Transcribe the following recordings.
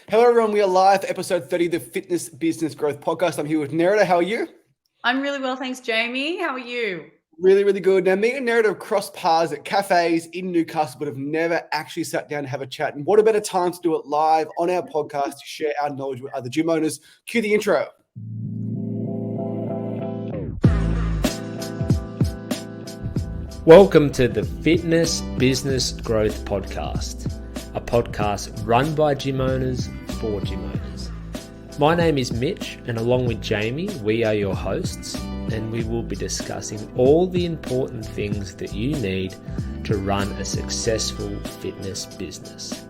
Hello, everyone. We are live for episode 30 of the Fitness Business Growth Podcast. I'm here with Nerida. How are you? I'm really well, thanks, Jamie. How are you? Really, really good. Now, me and Nerida have crossed paths at cafes in Newcastle, but have never actually sat down to have a chat. And what a better time to do it live on our podcast to share our knowledge with other gym owners. Cue the intro. Welcome to the Fitness Business Growth Podcast, a podcast run by gym owners for gym owners. My name is Mitch, and along with Jamie, we are your hosts, and we will be discussing all the important things that you need to run a successful fitness business.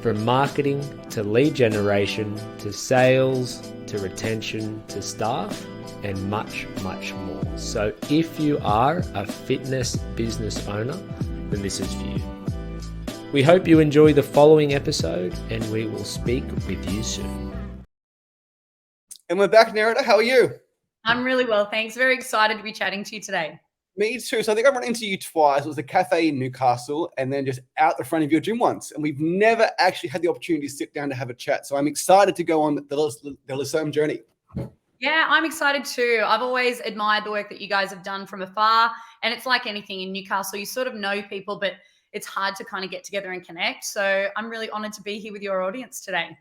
From marketing to lead generation to sales to retention to staff and much, much more. So if you are a fitness business owner, then this is for you. We hope you enjoy the following episode, and we will speak with you soon. And we're back, Nerida. How are you? I'm really well, thanks. Very excited to be chatting to you today. Me too. So I think I run into you twice. It was a cafe in Newcastle and then just out the front of your gym once. And we've never actually had the opportunity to sit down to have a chat. So I'm excited to go on the Lissome journey. Yeah, I'm excited too. I've always admired the work that you guys have done from afar. And it's like anything in Newcastle, you sort of know people, but it's hard to kind of get together and connect. So I'm really honored to be here with your audience today.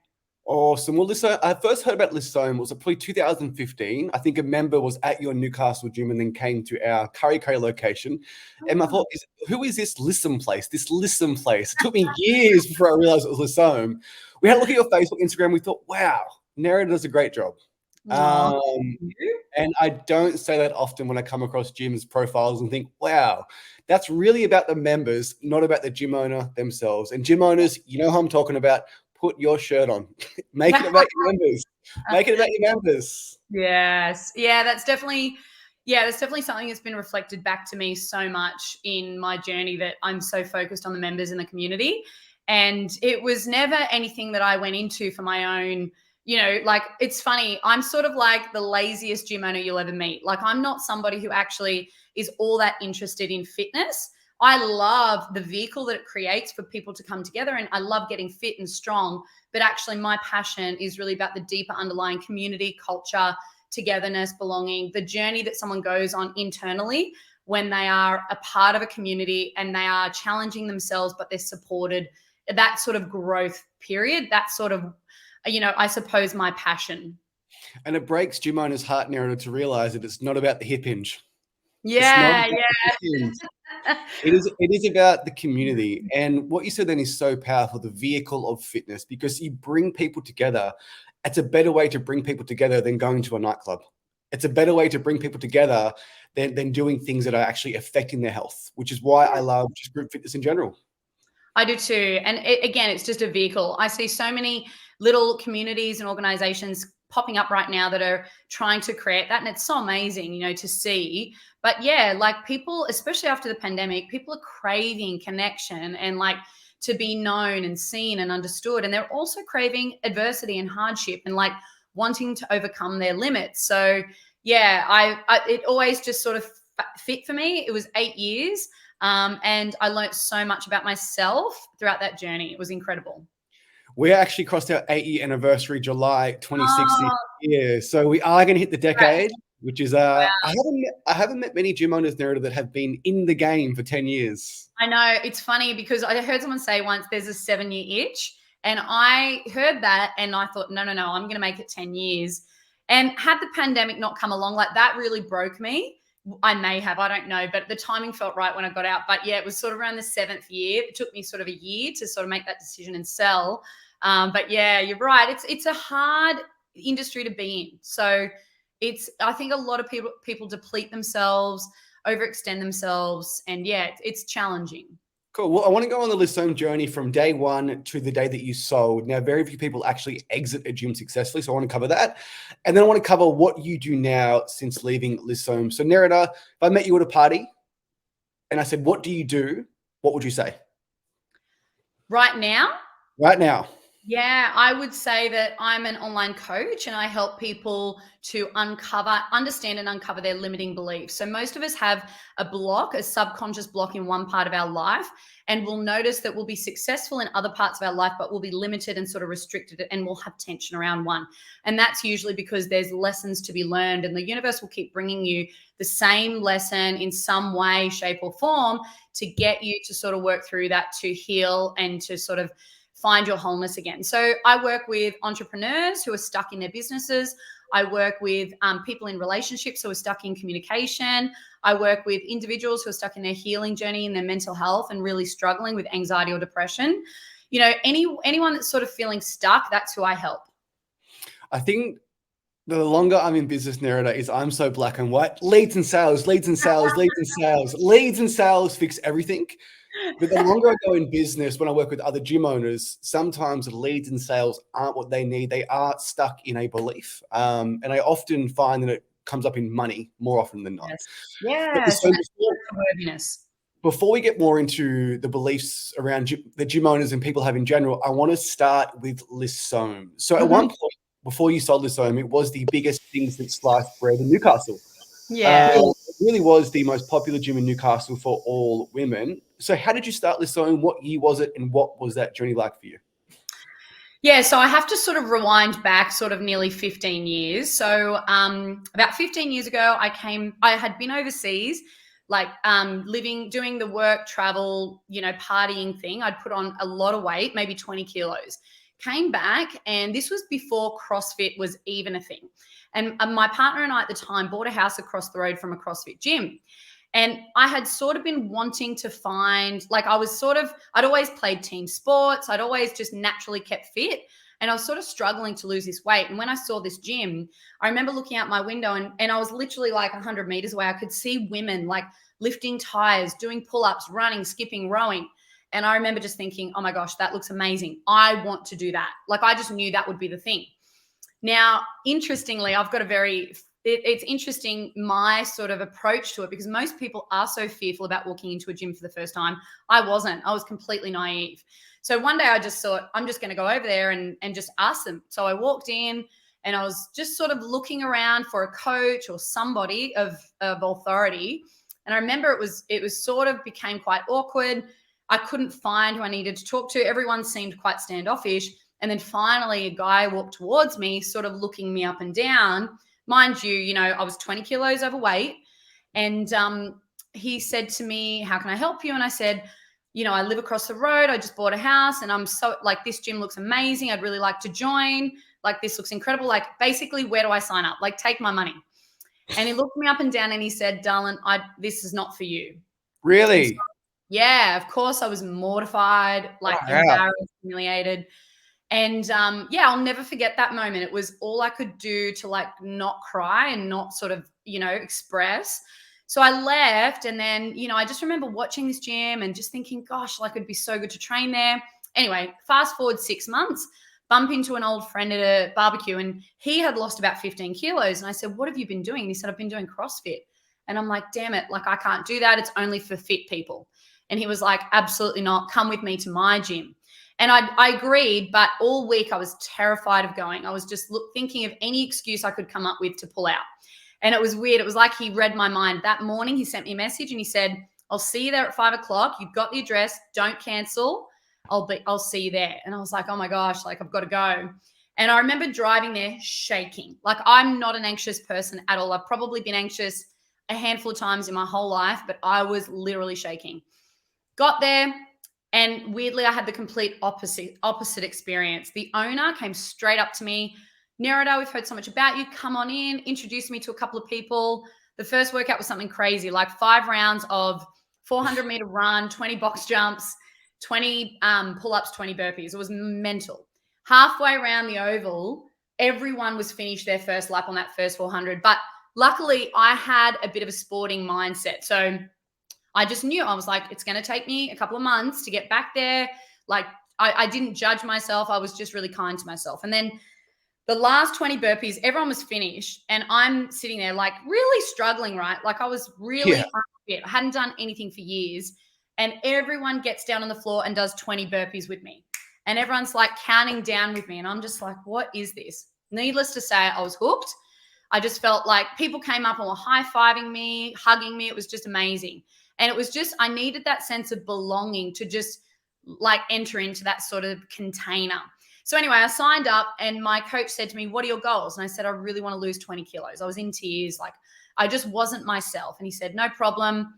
Awesome. Well, Lissome, I first heard about Lissome was probably 2015. I think a member was at your Newcastle gym and then came to our Curry location. And I thought, who is this Lissome place? This Lissome place. It took me years before I realized it was Lissome. We had a look at your Facebook, Instagram. We thought, wow, Nerida does a great job. And I don't say that often when I come across gyms profiles and think, wow, that's really about the members, not about the gym owner themselves. And gym owners, you know how I'm talking about. Put your shirt on. Make it about your members. Make it about your members. Yes. Yeah, that's definitely something that's been reflected back to me so much in my journey, that I'm so focused on the members in the community. And it was never anything that I went into for my own, like, it's funny. I'm sort of like the laziest gym owner you'll ever meet. Like, I'm not somebody who actually is all that interested in fitness. I love the vehicle that it creates for people to come together, and I love getting fit and strong. But actually, my passion is really about the deeper underlying community, culture, togetherness, belonging, the journey that someone goes on internally when they are a part of a community and they are challenging themselves, but they're supported. That sort of growth period, that sort of, I suppose, my passion. And it breaks gym owners' heart, Nerida, to realize that it's not about the hip hinge. Yeah. It is about the community. And what you said then is so powerful, the vehicle of fitness, because you bring people together. It's a better way to bring people together than going to a nightclub. It's a better way to bring people together than doing things that are actually affecting their health, which is why I love just group fitness in general. I do too. And again, it's just a vehicle. I see so many little communities and organizations popping up right now that are trying to create that. And it's so amazing, to see. But yeah, like, people, especially after the pandemic, people are craving connection and like to be known and seen and understood. And they're also craving adversity and hardship and like wanting to overcome their limits. So yeah, it always just sort of fit for me. It was 8 years. And I learned so much about myself throughout that journey. It was incredible. We actually crossed our 8-year anniversary, July 2016 year. So we are going to hit the decade, which is, wow. I haven't met many gym owners, Nerida, that have been in the game for 10 years. I know. It's funny because I heard someone say once there's a 7-year itch, and I heard that and I thought, no, I'm going to make it 10 years. And had the pandemic not come along, like, that really broke me. I may have, I don't know, but the timing felt right when I got out. But yeah, it was sort of around the 7th year. It took me sort of a year to sort of make that decision and sell. But yeah, you're right. It's a hard industry to be in. So I think a lot of people deplete themselves, overextend themselves. And yeah, it's challenging. Cool. Well, I want to go on the Lissome journey from day one to the day that you sold. Now, very few people actually exit a gym successfully, so I want to cover that. And then I want to cover what you do now since leaving Lissome. So, Nerida, if I met you at a party and I said, what do you do? What would you say? Right now? Right now. Yeah, I would say that I'm an online coach and I help people to understand and uncover their limiting beliefs. So most of us have a subconscious block in one part of our life, and we'll notice that we'll be successful in other parts of our life, but we'll be limited and sort of restricted, and we'll have tension around one. And that's usually because there's lessons to be learned, and the universe will keep bringing you the same lesson in some way, shape, or form to get you to sort of work through that, to heal and to sort of find your wholeness again. So I work with entrepreneurs who are stuck in their businesses. I work with people in relationships who are stuck in communication. I work with individuals who are stuck in their healing journey, in their mental health, and really struggling with anxiety or depression. You know, anyone that's sort of feeling stuck, that's who I help. I think the longer I'm in business, Nerida, is I'm so black and white. Leads and sales, leads and sales, leads and sales. Leads and sales fix everything. But the longer I go in business, when I work with other gym owners, sometimes leads and sales aren't what they need. They are stuck in a belief. And I often find that it comes up in money more often than not. Yes. So Worthiness. before we get more into the beliefs around the gym owners and people have in general, I want to start with Lissome. So at one point, before you sold Lissome, it was the biggest thing since sliced bread in Newcastle. Yeah. It really was the most popular gym in Newcastle for all women. So how did you start Lissome? What year was it? And what was that journey like for you? Yeah, so I have to sort of rewind back sort of nearly 15 years. So about 15 years ago, I had been overseas, like doing the work, travel, partying thing. I'd put on a lot of weight, maybe 20 kilos. Came back, and this was before CrossFit was even a thing. And my partner and I at the time bought a house across the road from a CrossFit gym. And I had sort of been wanting to find, like I'd always played team sports. I'd always just naturally kept fit. And I was sort of struggling to lose this weight. And when I saw this gym, I remember looking out my window and I was literally like 100 meters away. I could see women like lifting tires, doing pull-ups, running, skipping, rowing. And I remember just thinking, oh my gosh, that looks amazing. I want to do that. Like I just knew that would be the thing. Now, interestingly, it's interesting my sort of approach to it, because most people are so fearful about walking into a gym for the first time. I wasn't. I was completely naive. So one day I just thought, I'm just going to go over there and just ask them. So I walked in and I was just sort of looking around for a coach or somebody of authority. And I remember it was sort of became quite awkward. I couldn't find who I needed to talk to. Everyone seemed quite standoffish. And then finally a guy walked towards me, sort of looking me up and down. Mind you, I was 20 kilos overweight. And he said to me, how can I help you? And I said, I live across the road. I just bought a house and I'm so like, this gym looks amazing. I'd really like to join. Like, this looks incredible. Like, basically, where do I sign up? Like, take my money. And he looked me up and down and he said, darling, this is not for you. Really? Yeah, of course I was mortified, like embarrassed, humiliated. And I'll never forget that moment. It was all I could do to like not cry and not sort of, express. So I left, and then, I just remember watching this gym and just thinking, gosh, like it'd be so good to train there. Anyway, fast forward 6 months, bump into an old friend at a barbecue, and he had lost about 15 kilos. And I said, what have you been doing? And he said, I've been doing CrossFit. And I'm like, damn it, like I can't do that. It's only for fit people. And he was like, absolutely not. Come with me to my gym. And I agreed, but all week I was terrified of going. I was just thinking of any excuse I could come up with to pull out. And it was weird. It was like he read my mind. That morning he sent me a message and he said, I'll see you there at 5 o'clock. You've got the address. Don't cancel. I'll see you there. And I was like, oh my gosh, like I've got to go. And I remember driving there shaking. Like, I'm not an anxious person at all. I've probably been anxious a handful of times in my whole life, but I was literally shaking. Got there. And weirdly, I had the complete opposite experience. The owner came straight up to me. Nerida, we've heard so much about you. Come on in. Introduced me to a couple of people. The first workout was something crazy, like 5 rounds of 400-meter run, 20 box jumps, 20 pull-ups, 20 burpees. It was mental. Halfway around the oval, everyone was finished their first lap on that first 400. But luckily, I had a bit of a sporting mindset. So I just knew, I was like, it's going to take me a couple of months to get back there. Like, I didn't judge myself. I was just really kind to myself. And then the last 20 burpees, everyone was finished. And I'm sitting there like really struggling, right? Like I was really unfit. I hadn't done anything for years. And everyone gets down on the floor and does 20 burpees with me. and everyone's like counting down with me. And I'm just like, what is this? Needless to say, I was hooked. I just felt like people came up and were high-fiving me, hugging me. It was just amazing. And it was just, I needed that sense of belonging to just like enter into that sort of container. So anyway, I signed up and my coach said to me, what are your goals? And I said, I really want to lose 20 kilos. I was in tears. Like I just wasn't myself. And he said, no problem.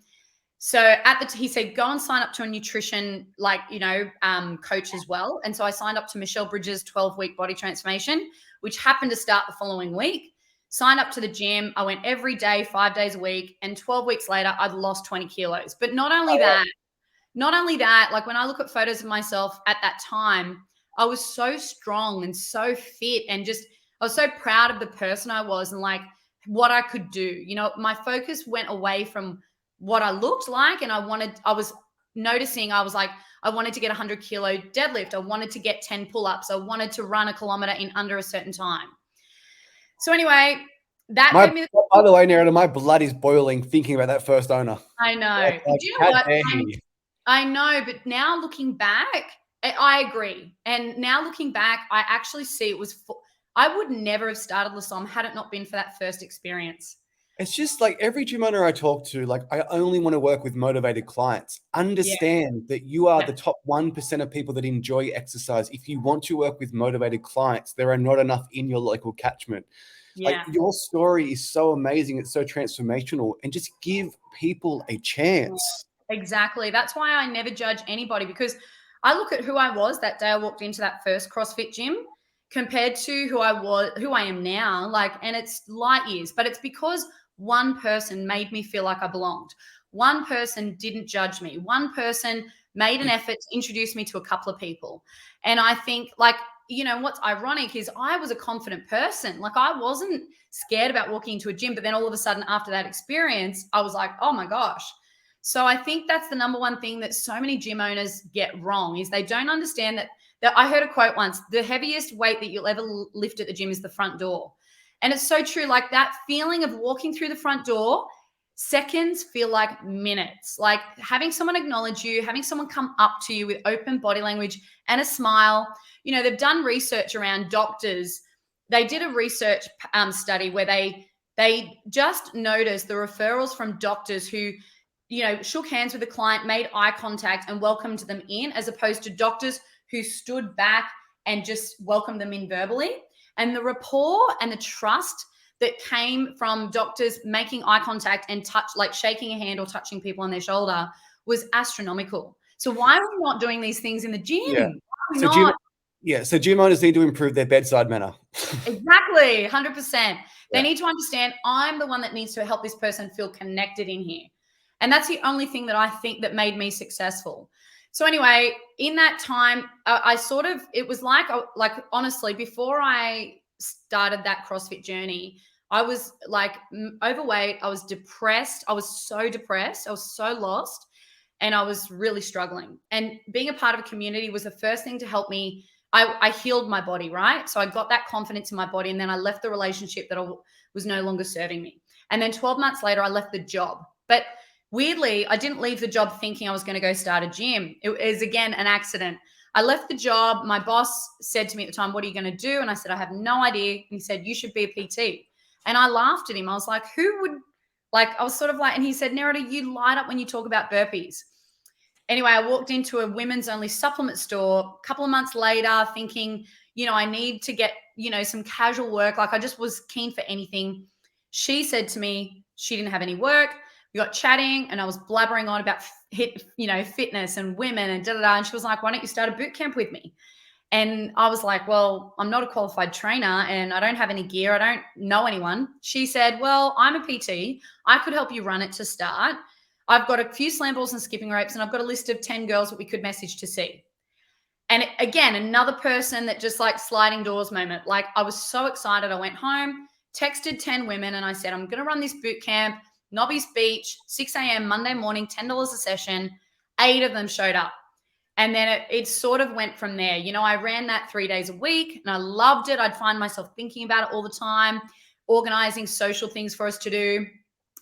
So he said, go and sign up to a nutrition, coach as well. And so I signed up to Michelle Bridges' 12-week body transformation, which happened to start the following week. Signed up to the gym. I went every day, 5 days a week. And 12 weeks later, I'd lost 20 kilos. But not only that, like when I look at photos of myself at that time, I was so strong and so fit and just, I was so proud of the person I was and like what I could do. You know, my focus went away from what I looked like. And I was noticing, I was like, I wanted to get 100 kilo deadlift. I wanted to get 10 pull-ups. I wanted to run a kilometer in under a certain time. So anyway, by the way, Nerida, my blood is boiling thinking about that first owner. I know. Do you know what? I know, but now looking back, I agree. And now looking back, I actually see I would never have started Lissome had it not been for that first experience. It's just like every gym owner I talk to, like I only want to work with motivated clients. Understand that you are the top 1% of people that enjoy exercise. If you want to work with motivated clients, there are not enough in your local catchment. Like your story is so amazing. It's so transformational, and just give people a chance. Exactly. That's why I never judge anybody, because I look at who I was that day I walked into that first CrossFit gym compared to who I am now. Like, and it's light years, but it's because one person made me feel like I belonged. One person didn't judge me. One person made an effort to introduce me to a couple of people. And I think, like, you know, what's ironic is I was a confident person. Like I wasn't scared about walking into a gym, but then all of a sudden after that experience, I was like, oh my gosh. So I think that's the number one thing that so many gym owners get wrong is they don't understand that I heard a quote once, the heaviest weight that you'll ever lift at the gym is the front door. And it's so true. Like that feeling of walking through the front door, seconds feel like minutes. Like having someone acknowledge you, having someone come up to you with open body language and a smile. You know, they've done research around doctors. They did a research study where they just noticed the referrals from doctors who, you know, shook hands with the client, made eye contact and welcomed them in, as opposed to doctors who stood back and just welcomed them in verbally. And the rapport and the trust that came from doctors making eye contact and like shaking a hand or touching people on their shoulder was astronomical. So why are we not doing these things in the gym? So gym owners need to improve their bedside manner. Exactly, 100%. They need to understand I'm the one that needs to help this person feel connected in here. And that's the only thing that I think that made me successful. So anyway, in that time, it was like honestly, before I started that CrossFit journey, I was like overweight. I was depressed. I was so depressed. I was so lost, and I was really struggling. And being a part of a community was the first thing to help me. I healed my body, right? So I got that confidence in my body, and then I left the relationship that was no longer serving me. And then 12 months later, I left the job. But weirdly, I didn't leave the job thinking I was going to go start a gym. It was, again, an accident. I left the job. My boss said to me at the time, what are you going to do? And I said, I have no idea. And he said, you should be a PT. And I laughed at him. I was like, and he said, Nerida, you light up when you talk about burpees. Anyway, I walked into a women's only supplement store a couple of months later thinking, you know, I need to get, you know, some casual work. Like I just was keen for anything. She said to me, she didn't have any work. We got chatting and I was blabbering on about fitness and women and da-da-da. And she was like, why don't you start a boot camp with me? And I was like, well, I'm not a qualified trainer and I don't have any gear. I don't know anyone. She said, well, I'm a PT. I could help you run it to start. I've got a few slam balls and skipping ropes and I've got a list of 10 girls that we could message to see. And again, another person that just like sliding doors moment. Like I was so excited. I went home, texted 10 women and I said, I'm going to run this boot camp, Nobby's Beach, 6 a.m. Monday morning, $10 a session. 8 of them showed up. And then it sort of went from there. You know, I ran that 3 days a week and I loved it. I'd find myself thinking about it all the time, organizing social things for us to do.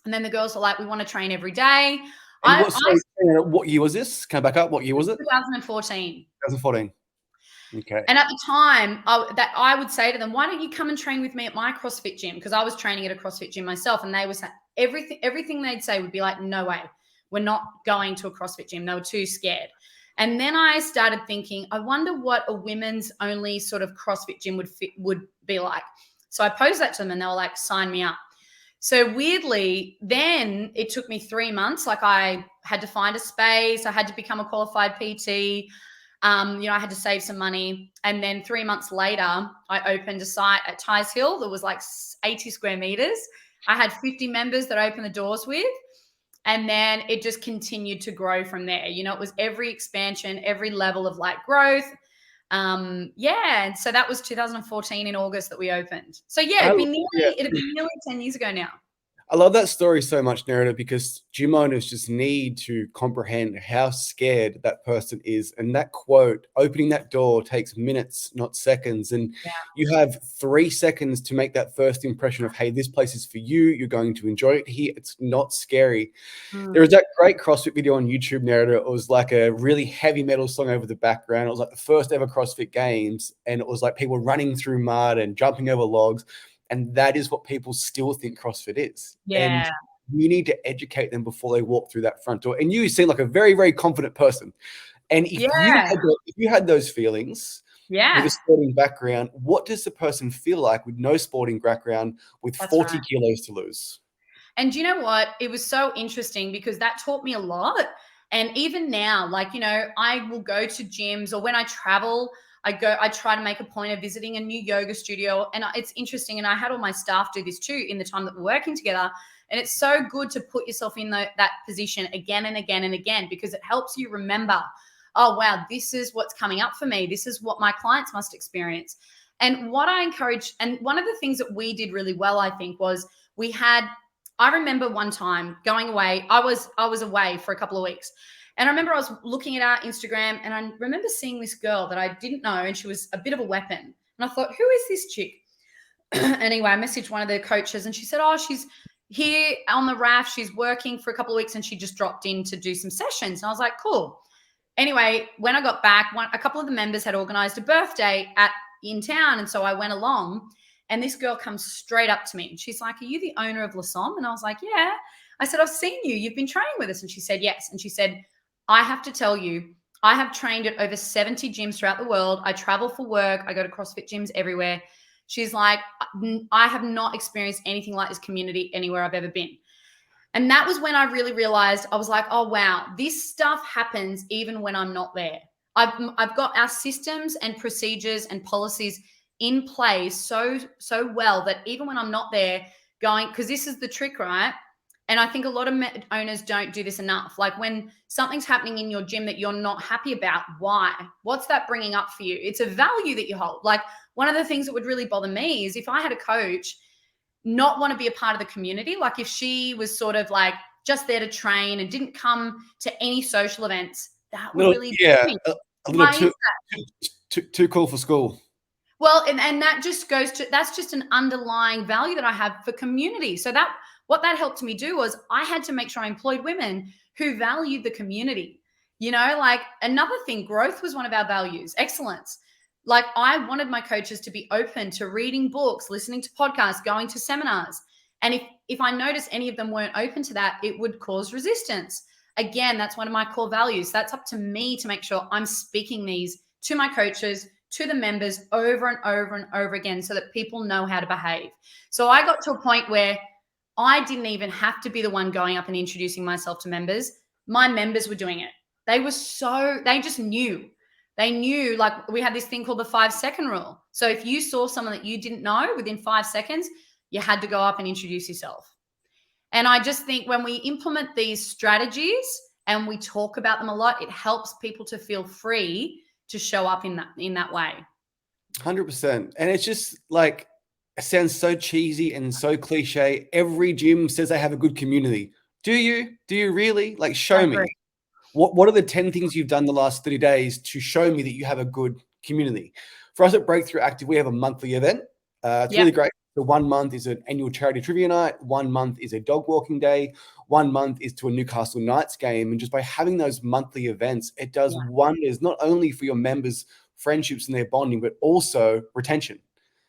And then the girls were like, we want to train every day. What year was this? Can I back up? What year was it? 2014. 2014. Okay. And at the time, I would say to them, why don't you come and train with me at my CrossFit gym? Because I was training at a CrossFit gym myself, and they was everything they'd say would be like, no way, we're not going to a CrossFit gym. They were too scared. And then I started thinking, I wonder what a women's only sort of CrossFit gym would be like. So I posed that to them, and they were like, sign me up. So weirdly, then it took me 3 months. Like, I had to find a space. I had to become a qualified PT. I had to save some money. And then 3 months later, I opened a site at Ties Hill that was like 80 square meters. I had 50 members that I opened the doors with. And then it just continued to grow from there. It was every expansion, every level of like growth. And so that was 2014 in August that we opened. So yeah, it'd been nearly 10 years ago now. I love that story so much, Nerida, because gym owners just need to comprehend how scared that person is. And that quote, opening that door takes minutes, not seconds. And you have 3 seconds to make that first impression of, hey, this place is for you. You're going to enjoy it here. It's not scary. There was that great CrossFit video on YouTube, Nerida. It was like a really heavy metal song over the background. It was like the first ever CrossFit Games. And it was like people running through mud and jumping over logs. And that is what people still think CrossFit is. Yeah. And you need to educate them before they walk through that front door. And you seem like a very, very confident person. And if you had those feelings with a sporting background, what does the person feel like with no sporting background with 40 kilos to lose? And do you know what? It was so interesting because that taught me a lot. And even now, I will go to gyms, or when I travel, I try to make a point of visiting a new yoga studio. And it's interesting. And I had all my staff do this too in the time that we're working together. And it's so good to put yourself in that position again and again and again, because it helps you remember, oh, wow, this is what's coming up for me. This is what my clients must experience. And what I encourage, and one of the things that we did really well, I think, was I remember one time going away. I was away for a couple of weeks. And I remember I was looking at our Instagram, and I remember seeing this girl that I didn't know, and she was a bit of a weapon. And I thought, who is this chick? Anyway, I messaged one of the coaches, and she said, oh, she's here on the raft. She's working for a couple of weeks, and she just dropped in to do some sessions. And I was like, cool. Anyway, when I got back, a couple of the members had organized a birthday in town. And so I went along, and this girl comes straight up to me. And she's like, are you the owner of Lissome? And I was like, yeah. I said, I've seen you. You've been training with us. And she said, yes. And she said, I have to tell you, I have trained at over 70 gyms throughout the world. I travel for work. I go to CrossFit gyms everywhere. She's like, I have not experienced anything like this community anywhere I've ever been. And that was when I really realized, I was like, oh, wow, this stuff happens even when I'm not there. I've got our systems and procedures and policies in place so well that even when I'm not there because this is the trick, right? And I think a lot of owners don't do this enough. Like, when something's happening in your gym that you're not happy about, why? What's that bringing up for you? It's a value that you hold. Like, one of the things that would really bother me is if I had a coach not want to be a part of the community, like if she was sort of like just there to train and didn't come to any social events, that would really bother me. A little too cool for school. Well, and that just goes to, that's just an underlying value that I have for community. So what that helped me do was I had to make sure I employed women who valued the community. Like, another thing, growth was one of our values, excellence. Like, I wanted my coaches to be open to reading books, listening to podcasts, going to seminars. And if I noticed any of them weren't open to that, it would cause resistance. Again, that's one of my core values. That's up to me to make sure I'm speaking these to my coaches, to the members over and over and over again, so that people know how to behave. So I got to a point where I didn't even have to be the one going up and introducing myself to members. My members were doing it. They just knew. They knew, like, we had this thing called the 5-second rule. So if you saw someone that you didn't know, within 5 seconds, you had to go up and introduce yourself. And I just think when we implement these strategies and we talk about them a lot, it helps people to feel free to show up in that way. 100%. And it's just like, it sounds so cheesy and so cliche. Every gym says they have a good community. Do you? Do you really? Like, show me. What are the 10 things you've done the last 30 days to show me that you have a good community? For us at Breakthrough Active, we have a monthly event. It's really great. So 1 month is an annual charity trivia night. 1 month is a dog walking day. 1 month is to a Newcastle Knights game. And just by having those monthly events, it does wonders, not only for your members friendships and their bonding, but also retention.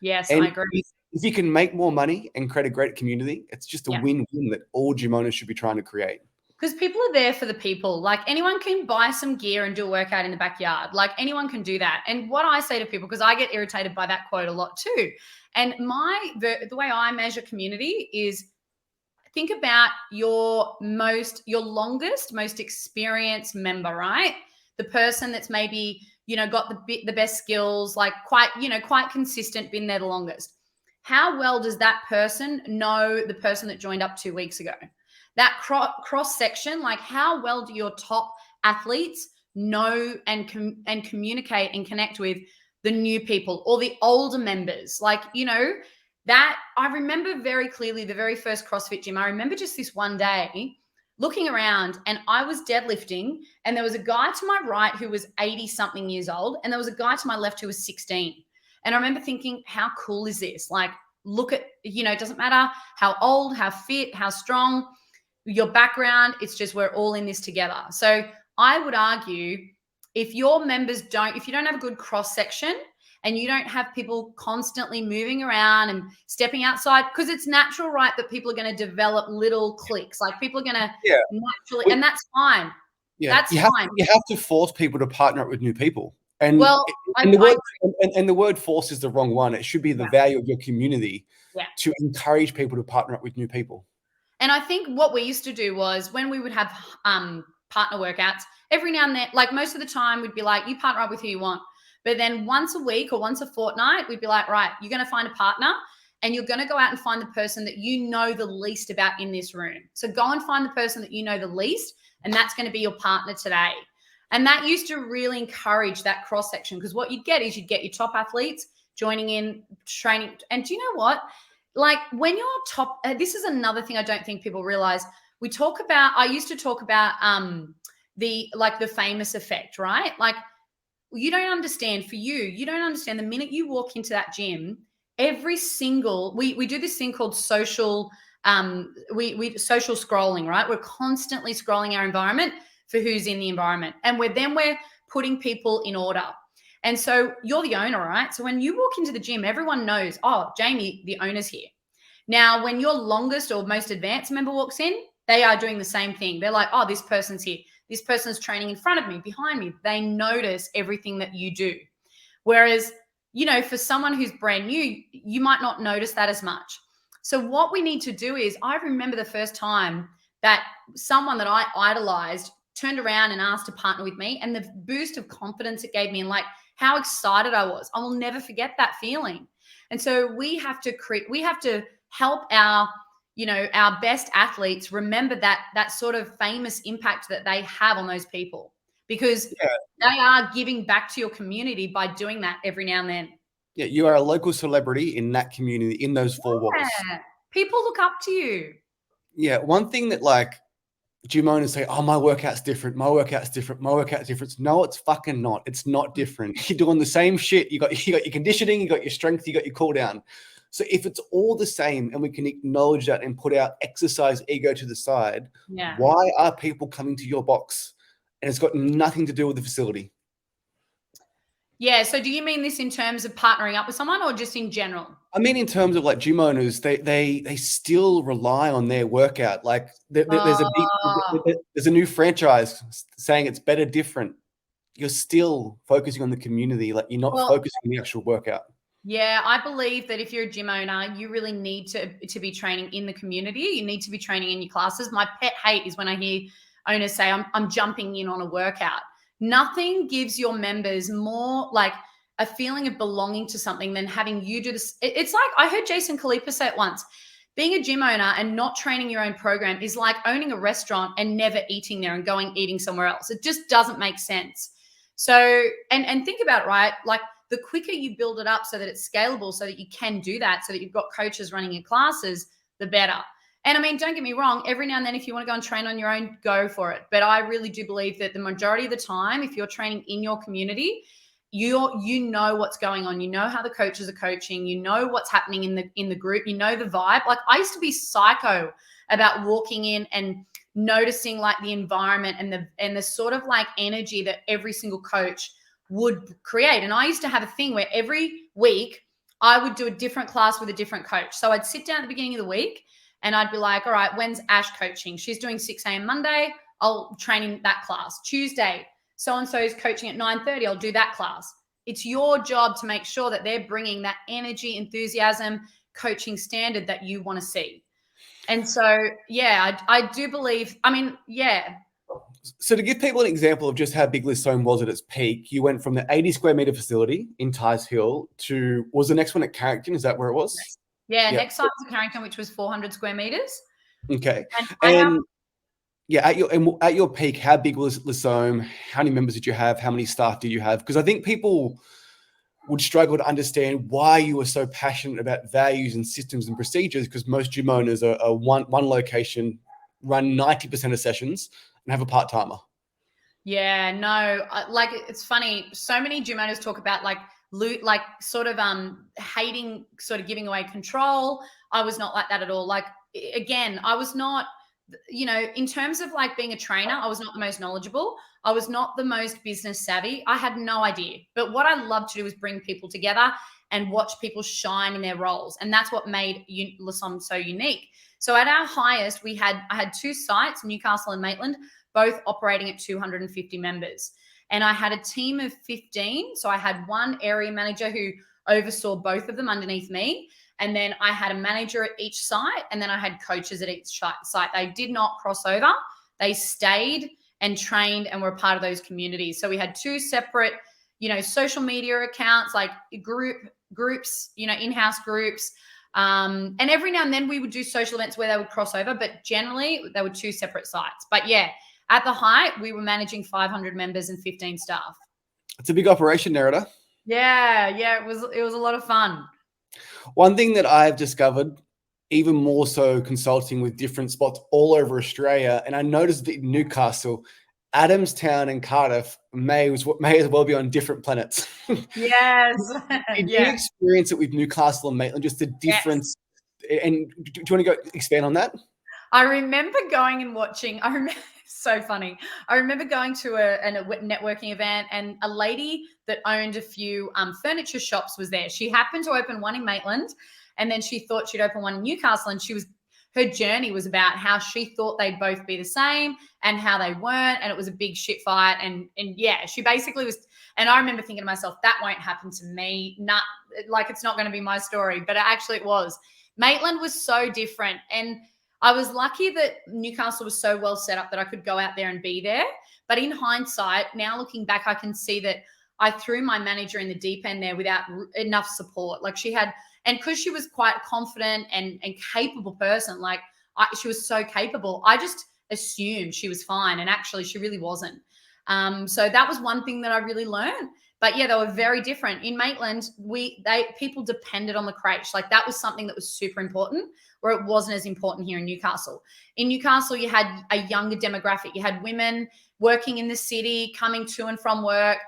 Yes, And I agree. if you can make more money and create a great community, it's just a win-win that all gym owners should be trying to create. Because people are there for the people. Like anyone can buy some gear and do a workout in the backyard. Like anyone can do that. And what I say to people, because I get irritated by that quote a lot too. And the way I measure community is think about your longest, most experienced member, right? The person that's maybe, got the best skills, like quite consistent, been there the longest. How well does that person know the person that joined up 2 weeks ago? That cross section, like how well do your top athletes know and communicate and connect with the new people or the older members? Like, that I remember very clearly the very first CrossFit gym. I remember just this one day looking around and I was deadlifting and there was a guy to my right who was 80 something years old and there was a guy to my left who was 16. And I remember thinking, how cool is this? Like, look at, it doesn't matter how old, how fit, how strong, your background, it's just we're all in this together. So I would argue if your members if you don't have a good cross section and you don't have people constantly moving around and stepping outside, because it's natural, right, that people are going to develop little cliques. Like people are going to naturally, and that's fine. Yeah, that's fine. You have to force people to partner up with new people. And, the word force is the wrong one. It should be the value of your community to encourage people to partner up with new people. And I think what we used to do was when we would have partner workouts, every now and then, like most of the time we'd be like, you partner up with who you want. But then once a week or once a fortnight, we'd be like, right, you're going to find a partner and you're going to go out and find the person that you know the least about in this room. So go and find the person that you know the least, and that's going to be your partner today. And that used to really encourage that cross section, because what you'd get is you'd get your top athletes joining in, training. And do you know what? Like when you're top, this is another thing I don't think people realize. I used to talk about the famous effect, right? Like you don't understand the minute you walk into that gym, every single, we do this thing called social, social scrolling, right? We're constantly scrolling our environment for who's in the environment. And we're putting people in order. And so you're the owner, right? So when you walk into the gym, everyone knows, oh, Jamie, the owner's here. Now, when your longest or most advanced member walks in, they are doing the same thing. They're like, oh, this person's here. This person's training in front of me, behind me. They notice everything that you do. Whereas, for someone who's brand new, you might not notice that as much. So what we need to do is, I remember the first time that someone that I idolized turned around and asked to partner with me, and the boost of confidence it gave me and like how excited I was. I will never forget that feeling. And so we have to help our best athletes remember that sort of famous impact that they have on those people, because they are giving back to your community by doing that every now and then. Yeah, you are a local celebrity in that community, in those four walls. People look up to you. Yeah, one thing that like gym owners say, oh, my workout's different. No, it's fucking not. It's not different. You're doing the same shit. You got your conditioning, you got your strength, you got your cool down. So if it's all the same and we can acknowledge that and put our exercise ego to the side, why are people coming to your box? And it's got nothing to do with the facility. Yeah. So do you mean this in terms of partnering up with someone or just in general? I mean, in terms of like gym owners, they still rely on their workout. Like there's a new franchise saying it's better, different. You're still focusing on the community. Like you're not focusing on the actual workout. Yeah, I believe that if you're a gym owner, you really need to be training in the community. You need to be training in your classes. My pet hate is when I hear owners say, I'm jumping in on a workout. Nothing gives your members more like a feeling of belonging to something than having you do this. It's like I heard Jason Kalipa say it once. Being a gym owner and not training your own program is like owning a restaurant and never eating there and eaating somewhere else. It just doesn't make sense. So, and think about it, right? Like the quicker you build it up so that it's scalable, so that you can do that, so that you've got coaches running your classes, the better. And I mean, don't get me wrong, every now and then, if you want to go and train on your own, go for it. But I really do believe that the majority of the time, if you're training in your community, you know what's going on. You know how the coaches are coaching. You know what's happening in the group. You know the vibe. Like I used to be psycho about walking in and noticing like the environment and the sort of like energy that every single coach would create. And I used to have a thing where every week I would do a different class with a different coach. So I'd sit down at the beginning of the week and I'd be like, all right, when's Ash coaching? She's doing 6 a.m. Monday. I'll train in that class. Tuesday, so-and-so is coaching at 9:30. I'll do that class. It's your job to make sure that they're bringing that energy, enthusiasm, coaching standard that you want to see. And so, yeah, I do believe, I mean, yeah. So to give people an example of just how big Lissome was at its peak, you went from the 80 square meter facility in Tighes Hill to, was the next one at Carrington? Is that where it was? Yeah, next site was at Carrington, which was 400 square meters. Okay. And at your peak, how big was Lissome? How many members did you have? How many staff did you have? Because I think people would struggle to understand why you were so passionate about values and systems and procedures, because most gym owners are one location, run 90% of sessions and have a part-timer. Yeah, no, like it's funny. So many gym owners talk about like sort of hating, sort of giving away control. I was not like that at all. Like, again, I was not, you know, in terms of like being a trainer, I was not the most knowledgeable. I was not the most business savvy. I had no idea. But what I loved to do was bring people together and watch people shine in their roles. And that's what made Lissome so unique. So at our highest, I had 2 sites, Newcastle and Maitland, both operating at 250 members. And I had a team of 15. So I had one area manager who oversaw both of them underneath me. And then I had a manager at each site, and then I had coaches at each site. They did not cross over. They stayed and trained and were a part of those communities. So we had 2 separate, you know, social media accounts, like groups, you know, in-house groups. And every now and then we would do social events where they would cross over, but generally they were 2 separate sites. But yeah, at the height, we were managing 500 members and 15 staff. It's a big operation, Nerida. Yeah, it was a lot of fun. One thing that I've discovered, even more so consulting with different spots all over Australia, and I noticed that in Newcastle, Adamstown and Cardiff may as well be on different planets. Yes. Did you experience it with Newcastle and Maitland, just the difference? Yes. And do you want to go expand on that? I remember going and watching. So funny. I remember going to a networking event, and a lady that owned a few furniture shops was there. She happened to open one in Maitland, and then she thought she'd open one in Newcastle, and her journey was about how she thought they'd both be the same and how they weren't, and it was a big shit fight. And yeah, she basically was. And I remember thinking to myself, that won't happen to me. Like, it's not going to be my story, but actually it was. Maitland was so different, and I was lucky that Newcastle was so well set up that I could go out there and be there. But in hindsight, now looking back, I can see that I threw my manager in the deep end there without enough support. Like, she had, and because she was quite confident and capable person, like she was so capable, I just assumed she was fine. And actually she really wasn't. So that was one thing that I really learned. But yeah, they were very different. In Maitland, people depended on the crèche. Like, that was something that was super important, where it wasn't as important here in Newcastle. In Newcastle, you had a younger demographic. You had women working in the city, coming to and from work.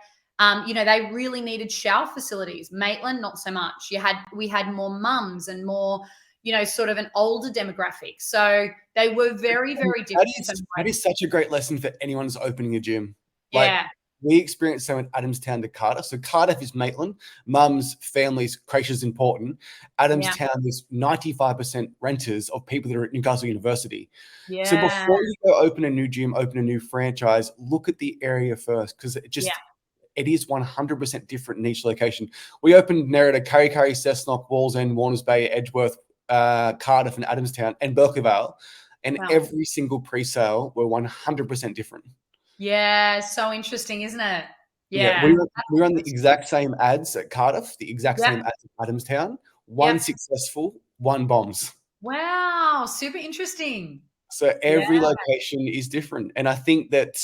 You know, they really needed shower facilities. Maitland, not so much. We had more mums and more, you know, sort of an older demographic. So they were very, very different. That is such a great lesson for anyone who's opening a gym. Yeah. We experienced so in Adamstown to Cardiff. So Cardiff is Maitland, mums, families, creche is important. Adamstown is 95% renters of people that are at Newcastle University. Yeah. So before you go open a new gym, open a new franchise, look at the area first, because it is 100% different in each location. We opened Nerida, Kurri Kurri, Cessnock, Wallsend, Warners Bay, Edgeworth, Cardiff and Adamstown and Berkeley Vale. And every single pre-sale were 100% different. Yeah, so interesting, isn't it? Yeah, we run the exact same ads at Cardiff, the exact same ads at Adamstown. One successful, one bombs. Wow, super interesting. So every location is different. And I think that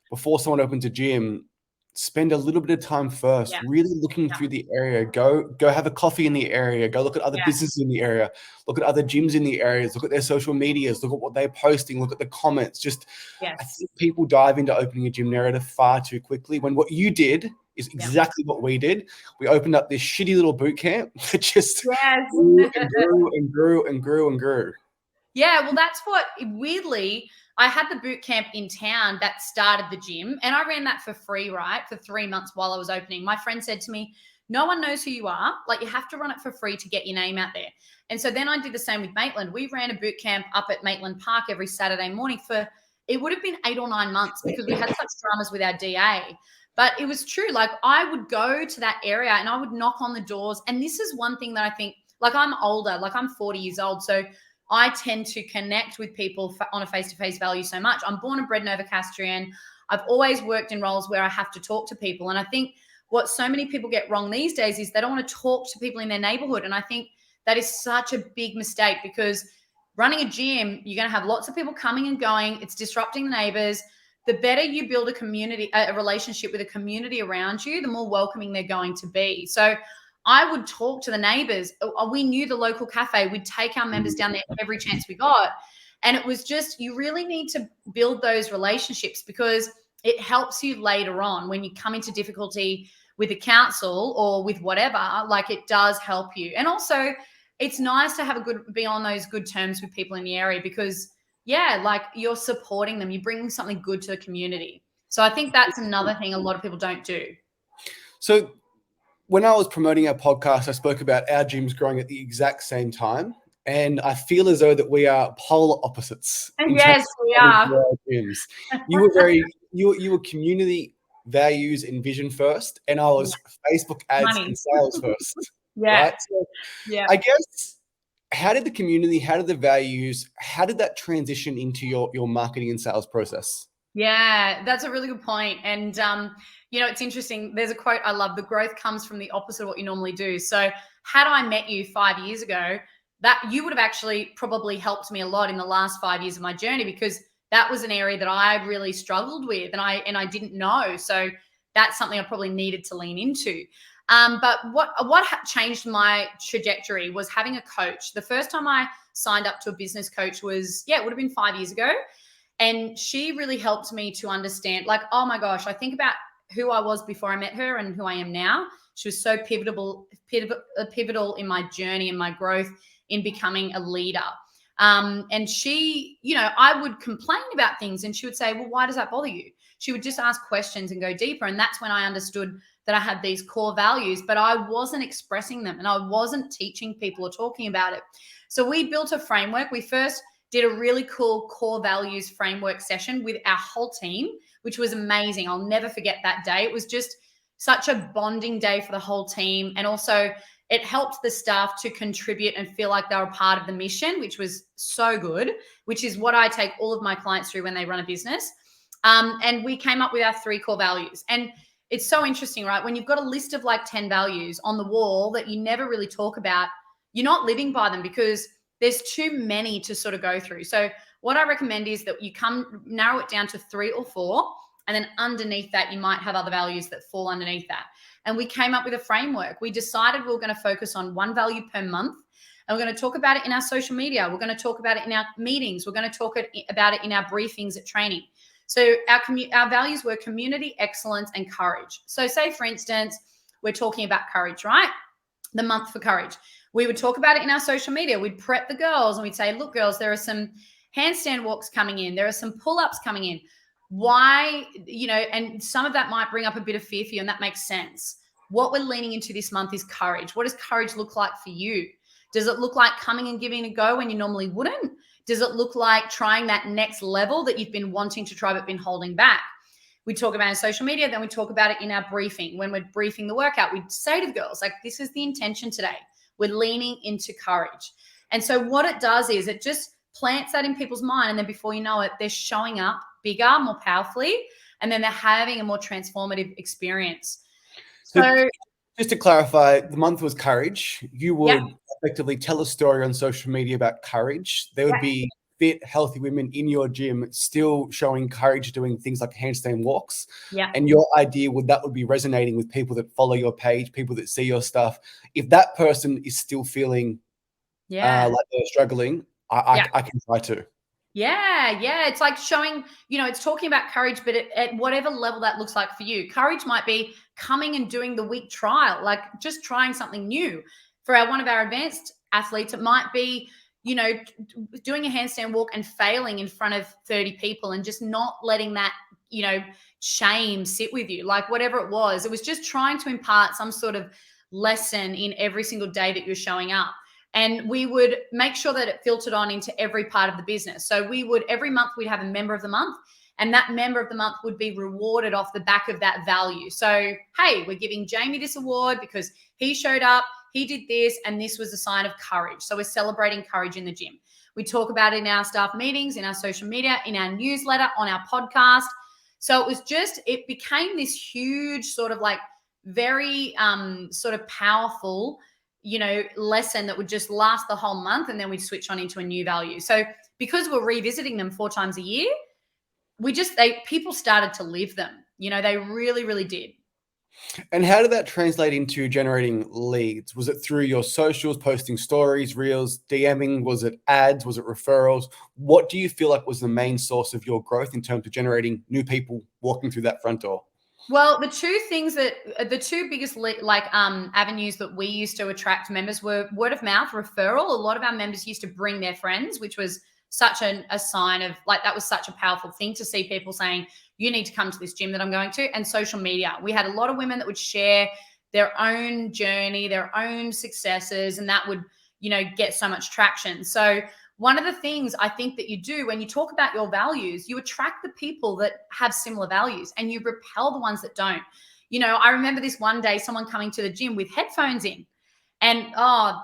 before someone opens a gym, spend a little bit of time first, really looking through the area. Go have a coffee in the area. Go look at other businesses in the area. Look at other gyms in the areas. Look at their social medias. Look at what they're posting. Look at the comments. I think people dive into opening a gym Nerida far too quickly, when what you did is exactly what we did. We opened up this shitty little boot camp that just grew and grew and grew and grew and grew. Yeah, well, that's what, weirdly, I had the boot camp in town that started the gym, and I ran that for free, right? For 3 months while I was opening. My friend said to me, no one knows who you are. Like, you have to run it for free to get your name out there. And so then I did the same with Maitland. We ran a boot camp up at Maitland Park every Saturday morning for, it would have been 8 or 9 months because we had such dramas with our DA. But it was true. Like, I would go to that area and I would knock on the doors. And this is one thing that I think, like, I'm older, like I'm 40 years old. So I tend to connect with people on a face-to-face value so much. I'm born and bred Novocastrian. I've always worked in roles where I have to talk to people. And I think what so many people get wrong these days is they don't want to talk to people in their neighborhood. And I think that is such a big mistake, because running a gym, you're going to have lots of people coming and going. It's disrupting the neighbors. The better you build a community, a relationship with a community around you, the more welcoming they're going to be. So I would talk to the neighbors. We knew the local cafe. We'd take our members down there every chance we got. And it was just, you really need to build those relationships, because it helps you later on when you come into difficulty with the council or with whatever. Like, it does help you. And also, it's nice to be on those good terms with people in the area, because like, you're supporting them. You're bringing something good to the community. So I think that's another thing a lot of people don't do. So when I was promoting our podcast, I spoke about our gyms growing at the exact same time. And I feel as though that we are polar opposites. Yes, we are. Gyms. You were you were community values and vision first, and I was Facebook ads and sales first. Right? So I guess, how did the community, how did the values, how did that transition into your marketing and sales process? Yeah, that's a really good point. And, it's interesting. There's a quote I love: the growth comes from the opposite of what you normally do. So had I met you 5 years ago, that you would have actually probably helped me a lot in the last 5 years of my journey, because that was an area that I really struggled with and I didn't know. So that's something I probably needed to lean into. But what changed my trajectory was having a coach. The first time I signed up to a business coach was, it would have been 5 years ago. And she really helped me to understand, like, oh my gosh, I think about who I was before I met her and who I am now. She was so pivotal in my journey and my growth in becoming a leader. And she, I would complain about things and she would say, well, why does that bother you? She would just ask questions and go deeper. And that's when I understood that I had these core values, but I wasn't expressing them and I wasn't teaching people or talking about it. So we built a framework. We first did a really cool core values framework session with our whole team, which was amazing. I'll never forget that day. It was just such a bonding day for the whole team. And also it helped the staff to contribute and feel like they were part of the mission, which was so good, which is what I take all of my clients through when they run a business. And we came up with our 3 core values. And it's so interesting, right? When you've got a list of like 10 values on the wall that you never really talk about, you're not living by them because there's too many to sort of go through. So what I recommend is that you narrow it down to 3 or 4, and then underneath that, you might have other values that fall underneath that. And we came up with a framework. We decided we were going to focus on 1 value per month, and we're going to talk about it in our social media. We're going to talk about it in our meetings. We're going to talk about it in our briefings at training. So our values were community, excellence, and courage. So say, for instance, we're talking about courage, right? The month for courage. We would talk about it in our social media. We'd prep the girls and we'd say, look, girls, there are some handstand walks coming in. There are some pull-ups coming in. Why, and some of that might bring up a bit of fear for you, and that makes sense. What we're leaning into this month is courage. What does courage look like for you? Does it look like coming and giving a go when you normally wouldn't? Does it look like trying that next level that you've been wanting to try but been holding back? We talk about it in social media, then we talk about it in our briefing. When we're briefing the workout, we say to the girls, like, this is the intention today. We're leaning into courage. And so what it does is it just plants that in people's mind, and then before you know it, they're showing up bigger, more powerfully, and then they're having a more transformative experience. So just to clarify, the month was courage. You would effectively tell a story on social media about courage. There would be fit, healthy women in your gym still showing courage, doing things like handstand walks. Yeah. And your idea would be resonating with people that follow your page, people that see your stuff. If that person is still feeling like they're struggling, I can try too. Yeah. It's like showing, it's talking about courage, but at whatever level that looks like for you. Courage might be coming and doing the week trial, like just trying something new. For one of our advanced athletes, it might be, doing a handstand walk and failing in front of 30 people and just not letting that, shame sit with you, like whatever it was just trying to impart some sort of lesson in every single day that you're showing up. And we would make sure that it filtered on into every part of the business. So every month we'd have a member of the month, and that member of the month would be rewarded off the back of that value. So, hey, we're giving Jamie this award because he showed up, he did this, and this was a sign of courage. So we're celebrating courage in the gym. We talk about it in our staff meetings, in our social media, in our newsletter, on our podcast. So it became this huge sort of like very sort of powerful, lesson that would just last the whole month, and then we'd switch on into a new value. So because we're revisiting them 4 times a year, people started to live them. They really, really did. And how did that translate into generating leads? Was it through your socials, posting stories, reels, DMing? Was it ads? Was it referrals? What do you feel like was the main source of your growth in terms of generating new people walking through that front door? Well, the two biggest avenues that we used to attract members were word of mouth, referral. A lot of our members used to bring their friends, which was such a sign of that was such a powerful thing to see people saying, you need to come to this gym that I'm going to. And social media. We had a lot of women that would share their own journey, their own successes, and that would, get so much traction. So one of the things I think that you do when you talk about your values, you attract the people that have similar values and you repel the ones that don't. I remember this one day, someone coming to the gym with headphones in. And I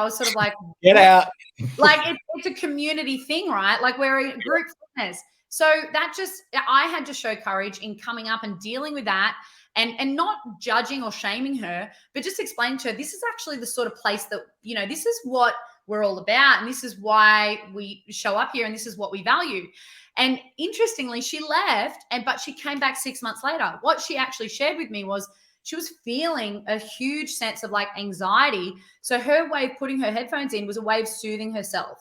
was sort of like, get out. Like it's a community thing, right? Like we're a group fitness. So I had to show courage in coming up and dealing with that and not judging or shaming her, but just explaining to her, this is actually the sort of place that, this is what we're all about. And this is why we show up here and this is what we value. And interestingly, she left but she came back 6 months later. What she actually shared with me was she was feeling a huge sense of like anxiety. So her way of putting her headphones in was a way of soothing herself.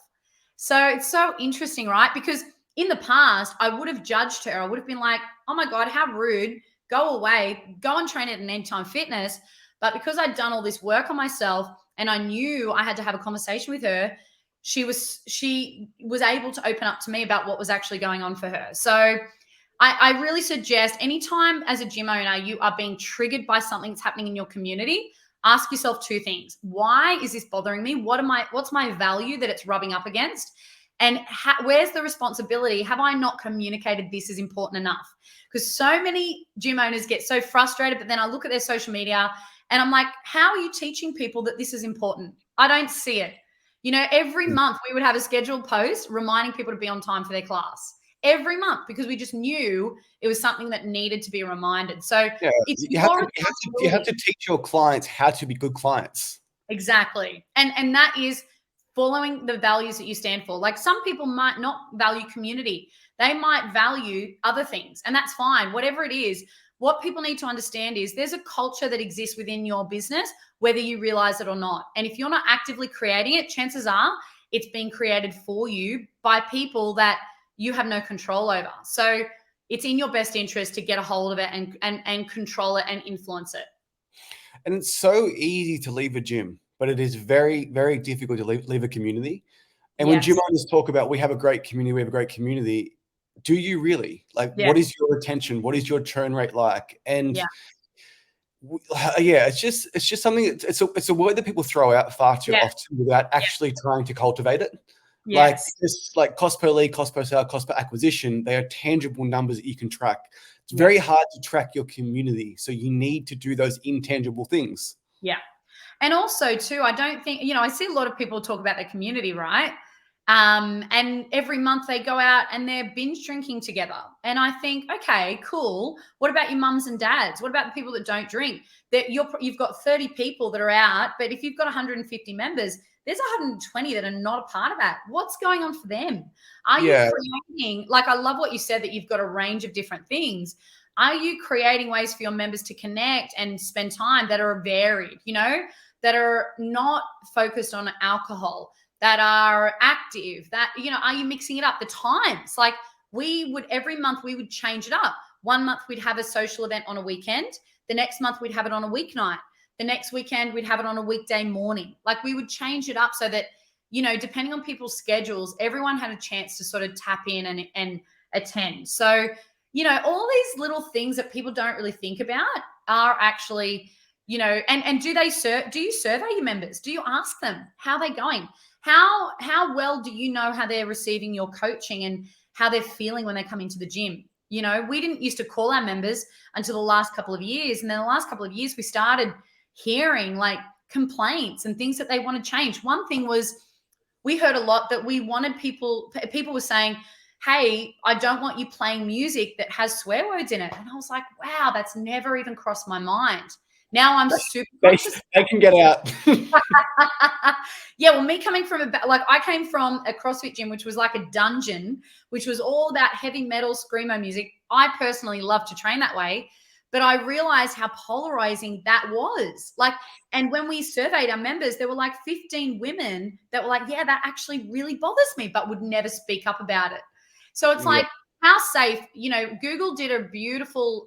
So it's so interesting, right? Because in the past, I would have judged her. I would have been like, oh my God, how rude. Go away. Go and train at an Anytime Fitness. But because I'd done all this work on myself and I knew I had to have a conversation with her, she was able to open up to me about what was actually going on for her. So I really suggest anytime as a gym owner, you are being triggered by something that's happening in your community, ask yourself 2 things. Why is this bothering me? What's my value that it's rubbing up against? And where's the responsibility? Have I not communicated this is important enough? Because so many gym owners get so frustrated, but then I look at their social media and I'm like, how are you teaching people that this is important? I don't see it. Every month we would have a scheduled post reminding people to be on time for their class. Every month, because we just knew it was something that needed to be reminded. So you have to teach your clients how to be good clients. Exactly. And that is following the values that you stand for. Like some people might not value community. They might value other things, and that's fine. Whatever it is, what people need to understand is there's a culture that exists within your business, whether you realize it or not. And if you're not actively creating it, chances are it's being created for you by people that you have no control over. So it's in your best interest to get a hold of it and control it and influence it. And it's so easy to leave a gym, but it is very, very difficult to leave a community. And when gym owners talk about we have a great community, do you really? Like, what is your retention? What is your churn rate like? And it's just something. It's a word that people throw out far too often without actually trying to cultivate it. Like cost per lead, cost per sale, cost per acquisition, they are tangible numbers that you can track. It's very hard to track your community. So you need to do those intangible things. Yeah. And also too, I don't think, I see a lot of people talk about their community, right? And every month they go out and they're binge drinking together. And I think, okay, cool. What about your mums and dads? What about the people that don't drink? That you've got 30 people that are out, but if you've got 150 members, there's 120 that are not a part of that. What's going on for them? Are you creating, like, I love what you said, that you've got a range of different things. Are you creating ways for your members to connect and spend time that are varied, that are not focused on alcohol, that are active, that, are you mixing it up? The times, like every month we would change it up. One month we'd have a social event on a weekend. The next month we'd have it on a weeknight. The next weekend we'd have it on a weekday morning. Like we would change it up so that depending on people's schedules, everyone had a chance to sort of tap in and attend. So, all these little things that people don't really think about are actually, and do you survey your members? Do you ask them how they're going? How well do you know how they're receiving your coaching and how they're feeling when they come into the gym? We didn't used to call our members until the last couple of years. And then the last couple of years, we started hearing like complaints and things that they want to change. One thing was we heard a lot that we wanted people were saying, hey, I don't want you playing music that has swear words in it. And I was like, wow, that's never even crossed my mind. Now I'm super conscious. They can get out. Yeah, well, me coming from I came from a CrossFit gym, which was like a dungeon, which was all that heavy metal screamo music. I personally love to train that way, but I realized how polarizing that was. And when we surveyed our members, there were like 15 women that were like, yeah, that actually really bothers me, but would never speak up about it. So it's like, how safe, Google did a beautiful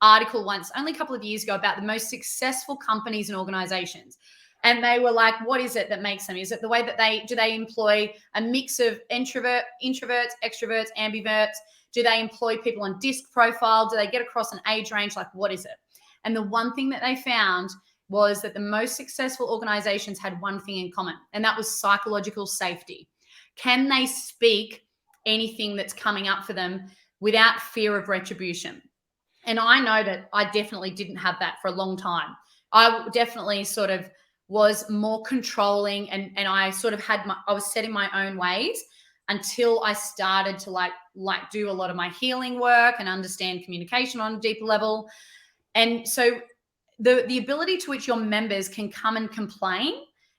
article once, only a couple of years ago, about the most successful companies and organizations. And they were like, what is it that makes them? Is it the way that they employ a mix of introverts, extroverts, ambiverts? Do they employ people on disc profile? Do they get across an age range? Like, what is it? And the one thing that they found was that the most successful organizations had one thing in common, and that was psychological safety. Can they speak anything that's coming up for them without fear of retribution? And I know that I definitely didn't have that for a long time. I definitely sort of was more controlling, and I sort of I was set in my own ways until I started to like do a lot of my healing work and understand communication on a deeper level. And so the ability to which your members can come and complain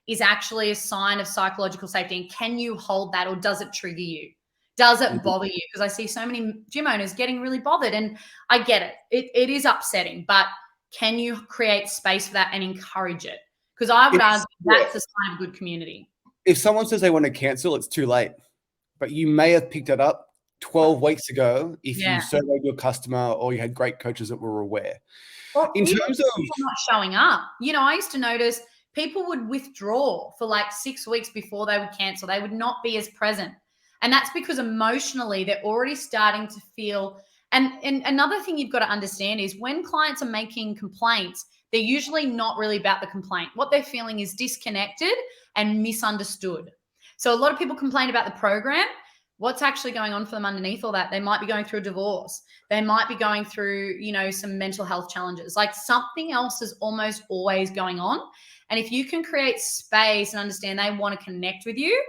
is actually a sign of psychological safety. And can you hold that, or does it trigger you? Does it bother you? Because I see so many gym owners getting really bothered, and I get it. It is upsetting, but can you create space for that and encourage it? Because I would argue that's a sign of good community. If someone says they want to cancel, it's too late. But you may have picked it up 12 weeks ago if you surveyed your customer or you had great coaches that were aware. Well, in terms of people not showing up, I used to notice people would withdraw for like 6 weeks before they would cancel. They would not be as present. And that's because emotionally they're already starting to feel. And another thing you've got to understand is when clients are making complaints, they're usually not really about the complaint. What they're feeling is disconnected and misunderstood. So a lot of people complain about the program. What's actually going on for them underneath all that? They might be going through a divorce. They might be going through, some mental health challenges. Like something else is almost always going on. And if you can create space and understand they want to connect with you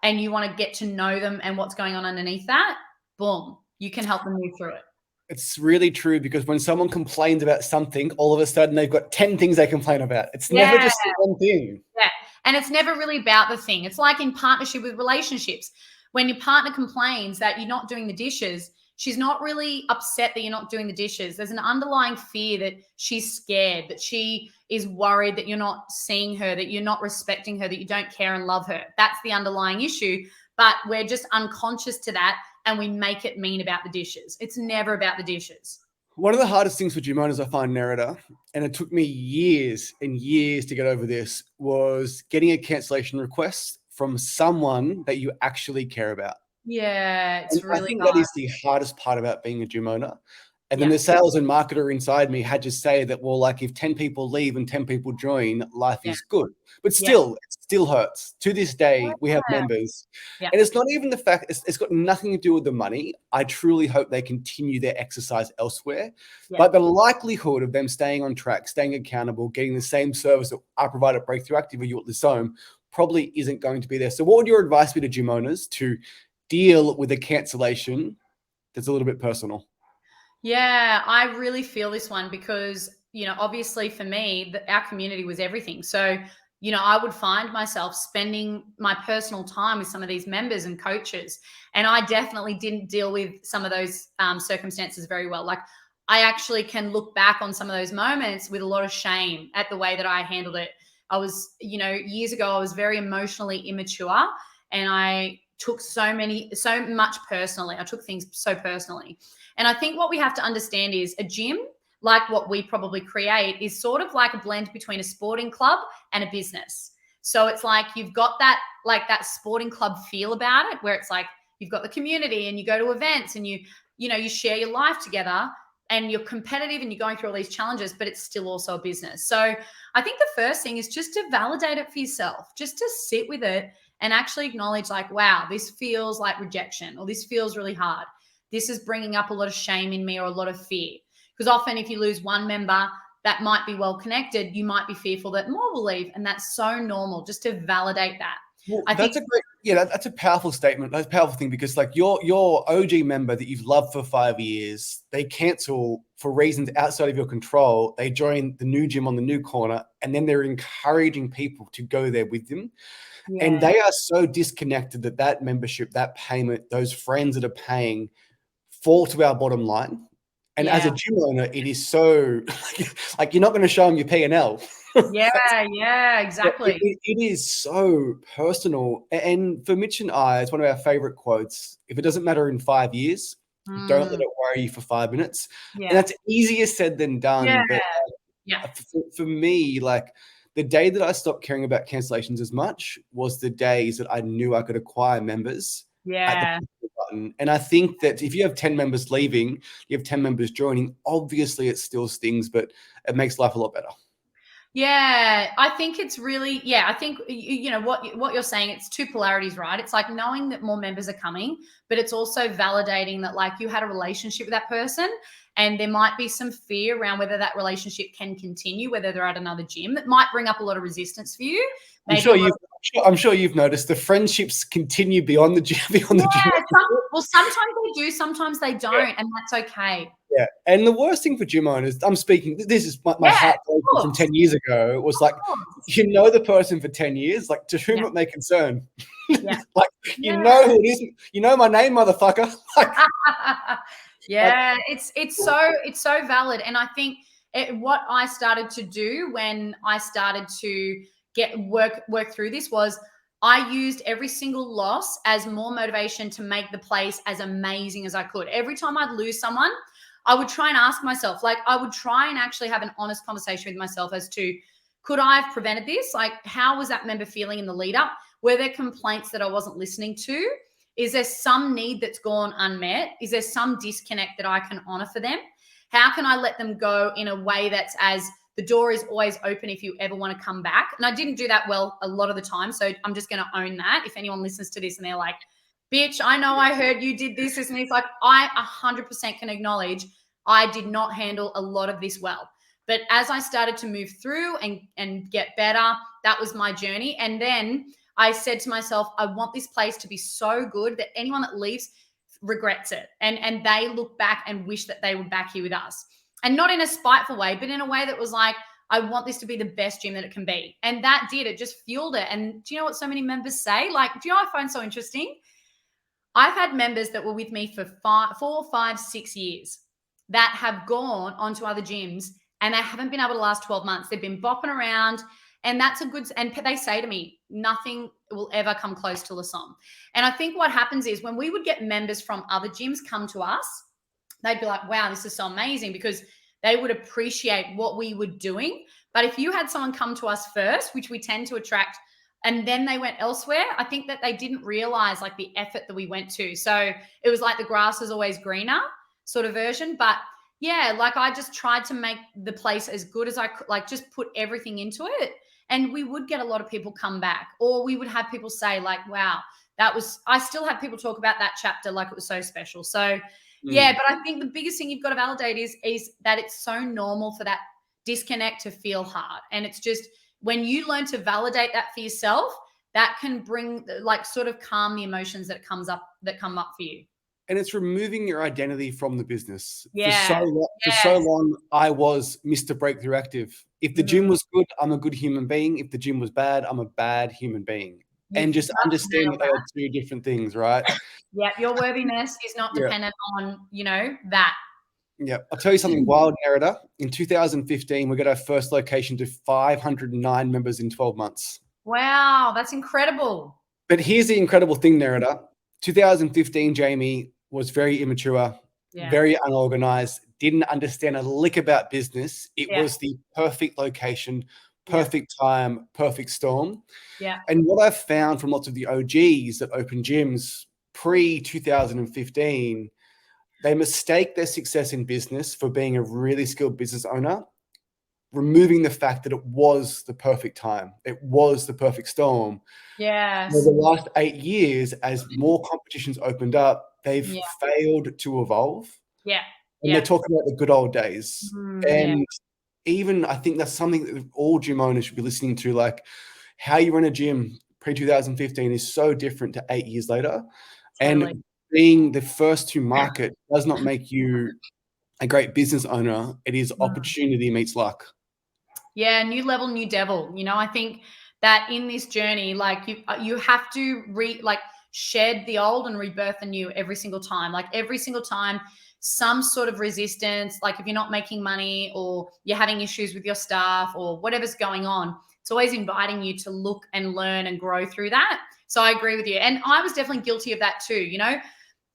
and you want to get to know them and what's going on underneath that, boom, you can help them move through it. It's really true, because when someone complains about something, all of a sudden they've got 10 things they complain about. It's never just one thing. Yeah. And it's never really about the thing. It's like in partnership with relationships. When your partner complains that you're not doing the dishes, she's not really upset that you're not doing the dishes. There's an underlying fear that she's scared, that she is worried that you're not seeing her, that you're not respecting her, that you don't care and love her. That's the underlying issue. But we're just unconscious to that, and we make it mean about the dishes. It's never about the dishes. One of the hardest things for gym owners I find, Nerida, and it took me years and years to get over this, was getting a cancellation request from someone that you actually care about. Yeah, it's really I think hard. that is the hardest part about being a gym owner. And then the sales and marketer inside me had to say that, well, like if 10 people leave and 10 people join, life is good. But still, it still hurts. To this day, we have members. And it's not even the fact, it's got nothing to do with the money. I truly hope they continue their exercise elsewhere. But the likelihood of them staying on track, staying accountable, getting the same service that I provide at Breakthrough Active or you at Lissome probably isn't going to be there. So what would your advice be to gym owners to deal with a cancellation that's a little bit personal? Yeah, I really feel this one because, obviously for me, our community was everything. So, I would find myself spending my personal time with some of these members and coaches. And I definitely didn't deal with some of those circumstances very well. Like I actually can look back on some of those moments with a lot of shame at the way that I handled it. I was, years ago, I was very emotionally immature, and I took so much personally. I took things so personally. And I think what we have to understand is a gym, like what we probably create, is sort of like a blend between a sporting club and a business. So it's like you've got that sporting club feel about it, where it's like you've got the community and you go to events and you share your life together and you're competitive and you're going through all these challenges, but it's still also a business. So I think the first thing is just to validate it for yourself, just to sit with it and actually acknowledge like, wow, this feels like rejection, or this feels really hard. This is bringing up a lot of shame in me or a lot of fear. Because often if you lose one member that might be well connected, you might be fearful that more will leave. And that's so normal, just to validate that. Well, that's a powerful statement. That's a powerful thing, because like your OG member that you've loved for 5 years, they cancel for reasons outside of your control. They join the new gym on the new corner, and then they're encouraging people to go there with them. Yeah. And they are so disconnected that membership, that payment, those friends that are paying fall to our bottom line. And as a gym owner, it is so like you're not going to show them your P&L. Yeah, exactly. It is so personal. And for Mitch and I, it's one of our favorite quotes. If it doesn't matter in 5 years, don't let it worry you for 5 minutes. Yeah. And that's easier said than done. Yeah. But for me, like the day that I stopped caring about cancellations as much was the days that I knew I could acquire members. Yeah. Button. And I think that if you have 10 members leaving, you have 10 members joining, obviously it still stings, but it makes life a lot better. Yeah, I think it's really, I think, what you're saying, it's two polarities, right? It's like knowing that more members are coming, but it's also validating that like you had a relationship with that person and there might be some fear around whether that relationship can continue, whether they're at another gym. That might bring up a lot of resistance for you. I'm sure you've noticed the friendships continue beyond the gym. Sometimes they do, sometimes they don't, and that's okay. Yeah, and the worst thing for gym owners, I'm speaking, this is my heart from 10 years ago, was like, you know the person for 10 years, like to whom it may concern. Like, you know who it is, you know my name, motherfucker. It's so valid. And I think what I started to do when I started to work through this was I used every single loss as more motivation to make the place as amazing as I could. Every time I'd lose someone, I would try and ask myself, like I would try and actually have an honest conversation with myself as to, could I have prevented this? Like, how was that member feeling in the lead up? Were there complaints that I wasn't listening to? Is there some need that's gone unmet? Is there some disconnect that I can honor for them? How can I let them go in a way that's as the door is always open if you ever want to come back? And I didn't do that well a lot of the time. So I'm just going to own that. If anyone listens to this and they're like, bitch, I know I heard you did this, and it's like, I 100% can acknowledge I did not handle a lot of this well. But as I started to move through and get better, that was my journey. And then I said to myself, I want this place to be so good that anyone that leaves regrets it. And they look back and wish that they were back here with us. And not in a spiteful way, but in a way that was like, I want this to be the best gym that it can be. And that did, it just fueled it. And do you know what so many members say? Like, do you know what I find so interesting? I've had members that were with me for 4, 5, 6 years that have gone onto other gyms and they haven't been able to last 12 months. They've been bopping around, and that's a good, and they say to me, nothing will ever come close to Lissome. And I think what happens is when we would get members from other gyms come to us, they'd be like, wow, this is so amazing, because they would appreciate what we were doing. But if you had someone come to us first, which we tend to attract, and then they went elsewhere, I think that they didn't realize like the effort that we went to. So it was like the grass is always greener sort of version. But yeah, like I just tried to make the place as good as I could, like just put everything into it. And we would get a lot of people come back, or we would have people say like, wow, I still have people talk about that chapter like it was so special. So yeah, but I think the biggest thing you've got to validate is that it's so normal for that disconnect to feel hard. And it's just, when you learn to validate that for yourself, that can bring, like, sort of calm the emotions that come up for you. And it's removing your identity from the business. Yeah. For so long, I was Mr. Breakthrough Active. If the gym was good, I'm a good human being. If the gym was bad, I'm a bad human being. And just understand that they are two different things, right? Yeah, your worthiness is not dependent on, that. Yeah, I'll tell you something wild, Nerida. In 2015, we got our first location to 509 members in 12 months. Wow, that's incredible. But here's the incredible thing, Nerida. 2015, Jamie was very immature, very unorganized, didn't understand a lick about business. It was the perfect location, perfect time, perfect storm. Yeah. And what I've found from lots of the OGs that open gyms pre-2015, they mistake their success in business for being a really skilled business owner, removing the fact that it was the perfect time. It was the perfect storm. Yes. Over the last 8 years, as more competitions opened up, they've failed to evolve. Yeah. And they're talking about the good old days. And even I think that's something that all gym owners should be listening to, like how you run a gym pre-2015 is so different to 8 years later. Totally. And being the first to market does not make you a great business owner. It is opportunity meets luck. Yeah, new level, new devil. You know, I think that in this journey, like you have to shed the old and rebirth the new every single time. Like every single time, some sort of resistance, like if you're not making money or you're having issues with your staff or whatever's going on, it's always inviting you to look and learn and grow through that. So I agree with you. And I was definitely guilty of that too. You know,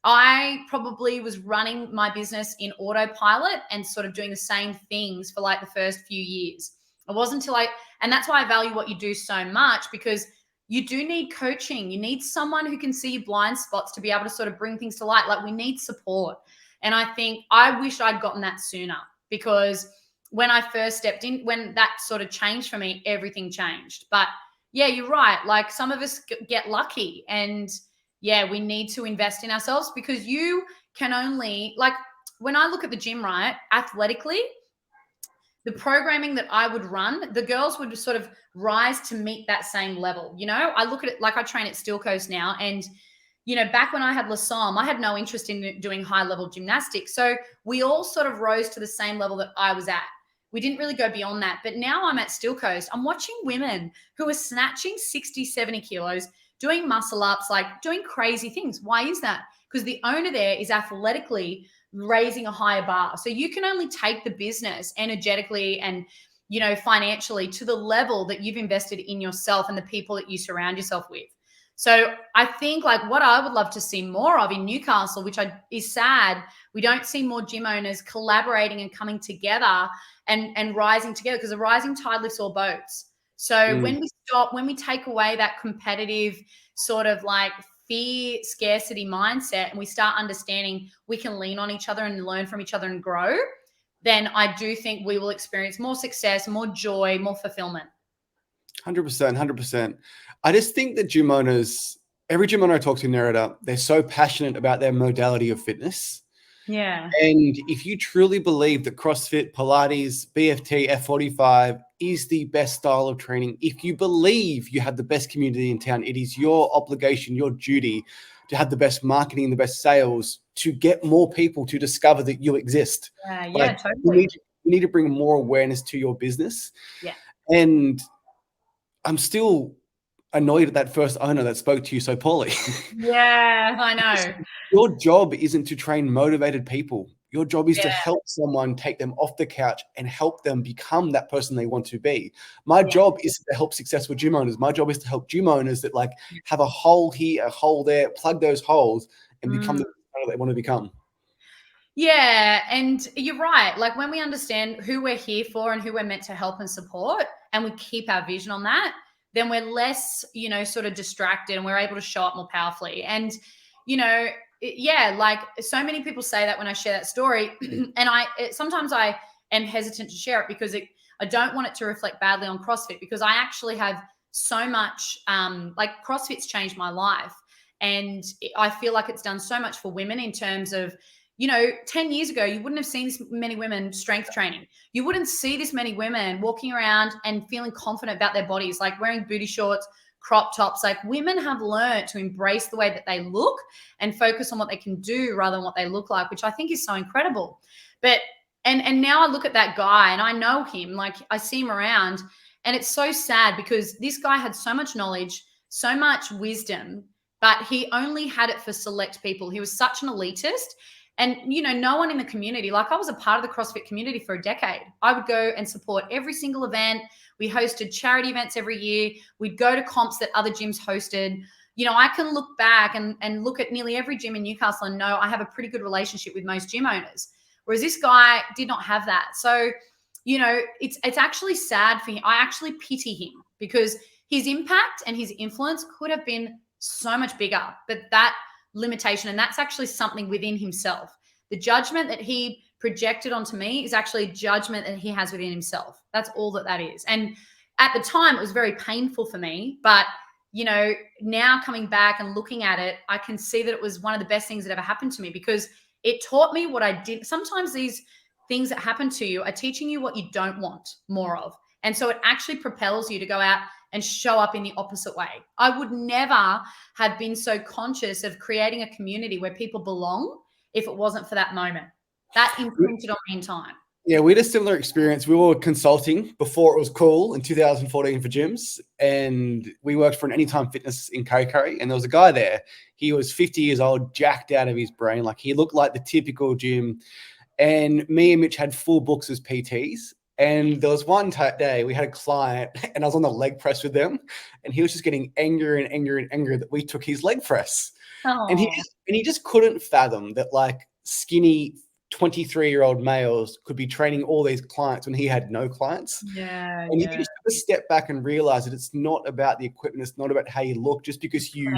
I probably was running my business in autopilot and sort of doing the same things for like the first few years. It wasn't until and that's why I value what you do so much, because you do need coaching. You need someone who can see your blind spots to be able to sort of bring things to light. Like we need support. And I think I wish I'd gotten that sooner, because when I first stepped in, when that sort of changed for me, everything changed. But yeah, you're right. Like some of us get lucky, and yeah, we need to invest in ourselves, because you can only, like when I look at the gym, right, athletically, the programming that I would run, the girls would sort of rise to meet that same level. You know, I look at it like I train at Steel Coast now. And, you know, back when I had Lissome, I had no interest in doing high level gymnastics. So we all sort of rose to the same level that I was at. We didn't really go beyond that. But now I'm at Steel Coast. I'm watching women who are snatching 60, 70 kilos, doing muscle ups, like doing crazy things. Why is that? Because the owner there is athletically raising a higher bar. So you can only take the business energetically and, you know, financially to the level that you've invested in yourself and the people that you surround yourself with. So I think like what I would love to see more of in Newcastle, which is sad, we don't see more gym owners collaborating and coming together and rising together, because a rising tide lifts all boats. So when we take away that competitive sort of like fear, scarcity mindset, and we start understanding we can lean on each other and learn from each other and grow, then I do think we will experience more success, more joy, more fulfillment. 100%, 100%. I just think that gym owners, every gym owner I talk to in Nerida, they're so passionate about their modality of fitness. Yeah. And if you truly believe that CrossFit, Pilates, BFT, F45 is the best style of training, if you believe you have the best community in town, it is your obligation, your duty to have the best marketing and the best sales to get more people to discover that you exist. Yeah, totally. You need to bring more awareness to your business. Yeah. And I'm still annoyed at that first owner that spoke to you so poorly. Yeah, I know. Your job isn't to train motivated people. Your job is to help someone, take them off the couch and help them become that person they want to be. My job is to help successful gym owners. My job is to help gym owners that like have a hole here, a hole there, plug those holes and become the person they want to become. Yeah, and you're right. Like when we understand who we're here for and who we're meant to help and support, and we keep our vision on that, then we're less, you know, sort of distracted, and we're able to show up more powerfully. And, you know, like so many people say that when I share that story, and sometimes I am hesitant to share it because I don't want it to reflect badly on CrossFit, because I actually have so much, like CrossFit's changed my life. And I feel like it's done so much for women in terms of, you know, 10 years ago, you wouldn't have seen this many women strength training. You wouldn't see this many women walking around and feeling confident about their bodies, like wearing booty shorts, crop tops. Like women have learned to embrace the way that they look and focus on what they can do rather than what they look like, which I think is so incredible. But, and now I look at that guy and I know him, like I see him around, and it's so sad because this guy had so much knowledge, so much wisdom, but he only had it for select people. He was such an elitist. And, you know, no one in the community, like I was a part of the CrossFit community for a decade. I would go and support every single event. We hosted charity events every year. We'd go to comps that other gyms hosted. You know, I can look back and look at nearly every gym in Newcastle and know I have a pretty good relationship with most gym owners. Whereas this guy did not have that. So, it's actually sad for him. I actually pity him because his impact and his influence could have been so much bigger, but that limitation, and that's actually something within himself. The judgment that he projected onto me is actually a judgment that he has within himself. That's all that is. And at the time, it was very painful for me, but now coming back and looking at it, I can see that it was one of the best things that ever happened to me because it taught me what I did. Sometimes these things that happen to you are teaching you what you don't want more of. And so it actually propels you to go out and show up in the opposite way. I would never have been so conscious of creating a community where people belong if it wasn't for that moment. That imprinted on me in time. Yeah, we had a similar experience. We were consulting before it was cool in 2014 for gyms, and we worked for an Anytime Fitness in Kurri, and there was a guy there. He was 50 years old, jacked out of his brain. Like, he looked like the typical gym. And me and Mitch had full books as PTs. And there was one day we had a client, and I was on the leg press with them, and he was just getting angrier and angrier and angrier that we took his leg press. And he just couldn't fathom that, like, skinny 23-year-old males could be training all these clients when he had no clients. Yeah. And you just have to step back and realize that it's not about the equipment. It's not about how you look. Just because you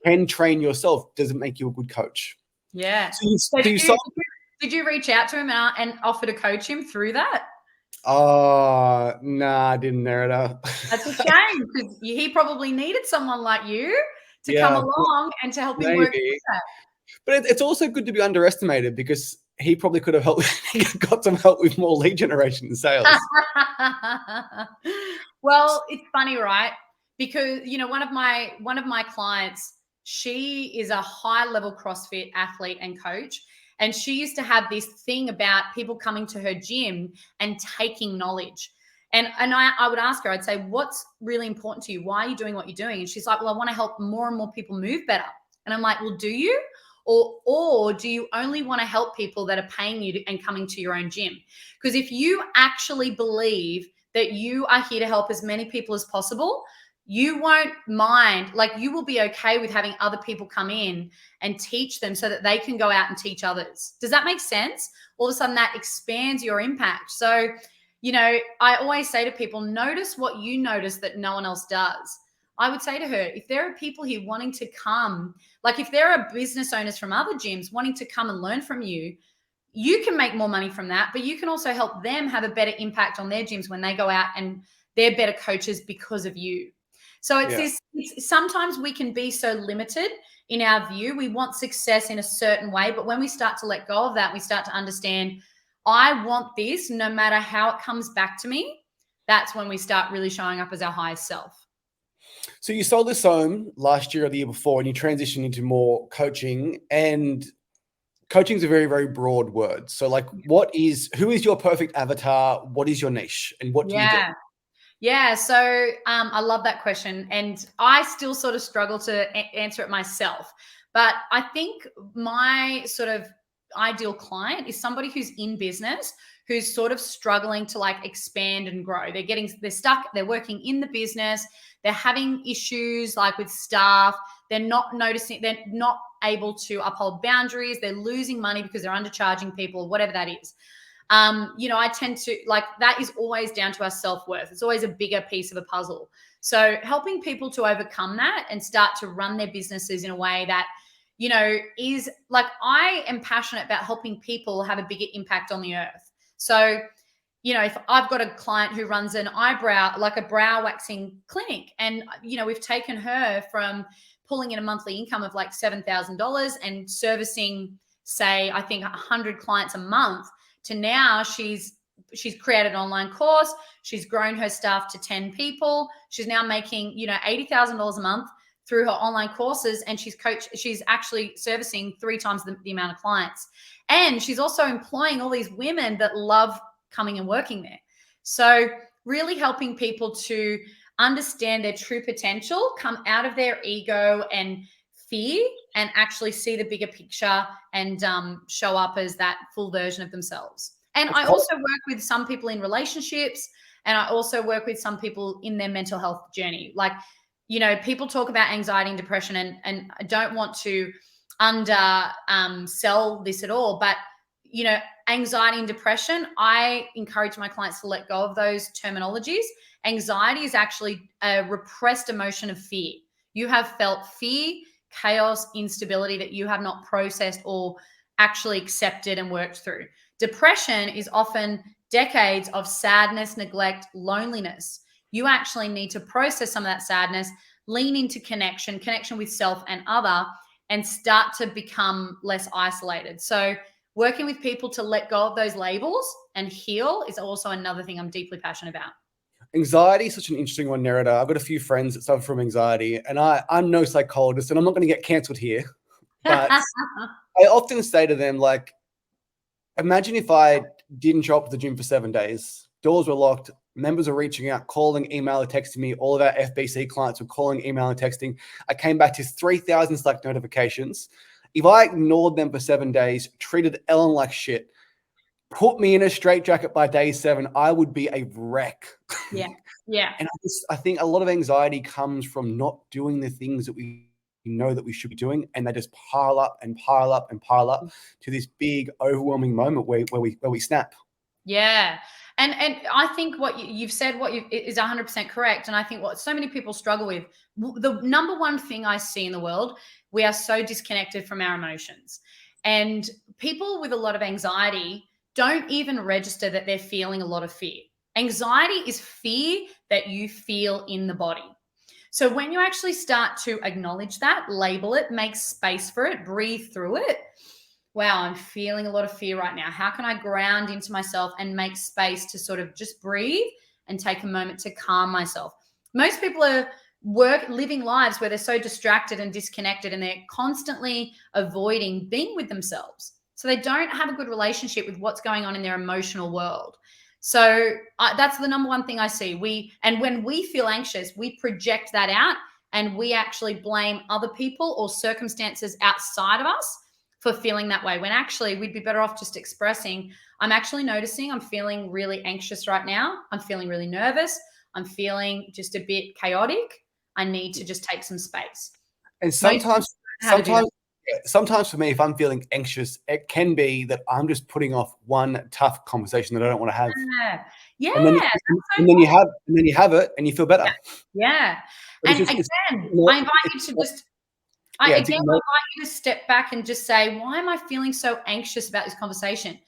can train yourself doesn't make you a good coach. Yeah. So did you reach out to him and offer to coach him through that? Oh, nah, I didn't, Nerida. That's a shame because he probably needed someone like you to come along and to help him work with that. But it's also good to be underestimated because he probably could have got some help with more lead generation and sales. Well, it's funny, right? Because one of my clients, she is a high-level CrossFit athlete and coach, and she used to have this thing about people coming to her gym and taking knowledge. And I would ask her, I'd say, what's really important to you? Why are you doing what you're doing? And she's like, well, I want to help more and more people move better. And I'm like, well, do you? Or do you only want to help people that are paying you and coming to your own gym? Because if you actually believe that you are here to help as many people as possible, you won't mind, like, you will be okay with having other people come in and teach them so that they can go out and teach others. Does that make sense? All of a sudden that expands your impact. So, I always say to people, notice what you notice that no one else does. I would say to her, if there are people here wanting to come, like if there are business owners from other gyms wanting to come and learn from you, you can make more money from that, but you can also help them have a better impact on their gyms when they go out and they're better coaches because of you. So sometimes we can be so limited in our view. We want success in a certain way, but when we start to let go of that, we start to understand, I want this no matter how it comes back to me. That's when we start really showing up as our highest self. So you sold Lissome last year or the year before, and you transitioned into more coaching, and coaching is a very, very broad word. So like, who is your perfect avatar? What is your niche, and what do you do? Yeah. So I love that question. And I still sort of struggle to answer it myself. But I think my sort of ideal client is somebody who's in business, who's sort of struggling to like expand and grow. They're stuck, they're working in the business, they're having issues like with staff, they're not able to uphold boundaries, they're losing money because they're undercharging people, whatever that is. I tend to like, that is always down to our self-worth. It's always a bigger piece of a puzzle. So helping people to overcome that and start to run their businesses in a way that, is like, I am passionate about helping people have a bigger impact on the earth. So, if I've got a client who runs a brow waxing clinic, and, we've taken her from pulling in a monthly income of like $7,000 and servicing, say, I think 100 clients a month, to now she's created an online course. She's grown her staff to 10 people. She's now making, $80,000 a month through her online courses. And she's actually servicing 3 times the amount of clients. And she's also employing all these women that love coming and working there. So really helping people to understand their true potential, come out of their ego and fear, and actually see the bigger picture and show up as that full version of themselves. And I also work with some people in relationships, and I also work with some people in their mental health journey. Like, people talk about anxiety and depression, and I don't want to sell this at all, but anxiety and depression, I encourage my clients to let go of those terminologies. Anxiety is actually a repressed emotion of fear. You have felt fear, chaos, instability that you have not processed or actually accepted and worked through. Depression is often decades of sadness, neglect, loneliness. You actually need to process some of that sadness, lean into connection with self and other, and start to become less isolated. So working with people to let go of those labels and heal is also another thing I'm deeply passionate about. Anxiety is such an interesting one, Nerida. I've got a few friends that suffer from anxiety, and I'm no psychologist, and I'm not going to get cancelled here, but I often say to them, like, imagine if I didn't show up to the gym for 7 days. Doors were locked. Members were reaching out, calling, email, or texting me. All of our FBC clients were calling, email, and texting. I came back to 3,000 Slack notifications. If I ignored them for 7 days, treated Ellen like shit, put me in a straitjacket by day 7, I would be a wreck. Yeah. Yeah. And I think a lot of anxiety comes from not doing the things that we know that we should be doing, and they just pile up and pile up and pile up to this big overwhelming moment where we snap. Yeah. And I think what you've said is 100% correct. And I think what so many people struggle with, the number one thing I see in the world, we are so disconnected from our emotions. And people with a lot of anxiety don't even register that they're feeling a lot of fear. Anxiety is fear that you feel in the body. So when you actually start to acknowledge that, label it, make space for it, breathe through it. Wow, I'm feeling a lot of fear right now. How can I ground into myself and make space to sort of just breathe and take a moment to calm myself? Most people are living lives where they're so distracted and disconnected, and they're constantly avoiding being with themselves. So they don't have a good relationship with what's going on in their emotional world. So that's the number one thing I see. When we feel anxious, we project that out, and we actually blame other people or circumstances outside of us for feeling that way, when actually we'd be better off just expressing, I'm actually noticing I'm feeling really anxious right now. I'm feeling really nervous. I'm feeling just a bit chaotic. I need to just take some space. And sometimes for me, if I'm feeling anxious, it can be that I'm just putting off one tough conversation that I don't want to have. Yeah. And then you have it and you feel better. Yeah. And again, I invite you to just I invite you to step back and just say, why am I feeling so anxious about this conversation?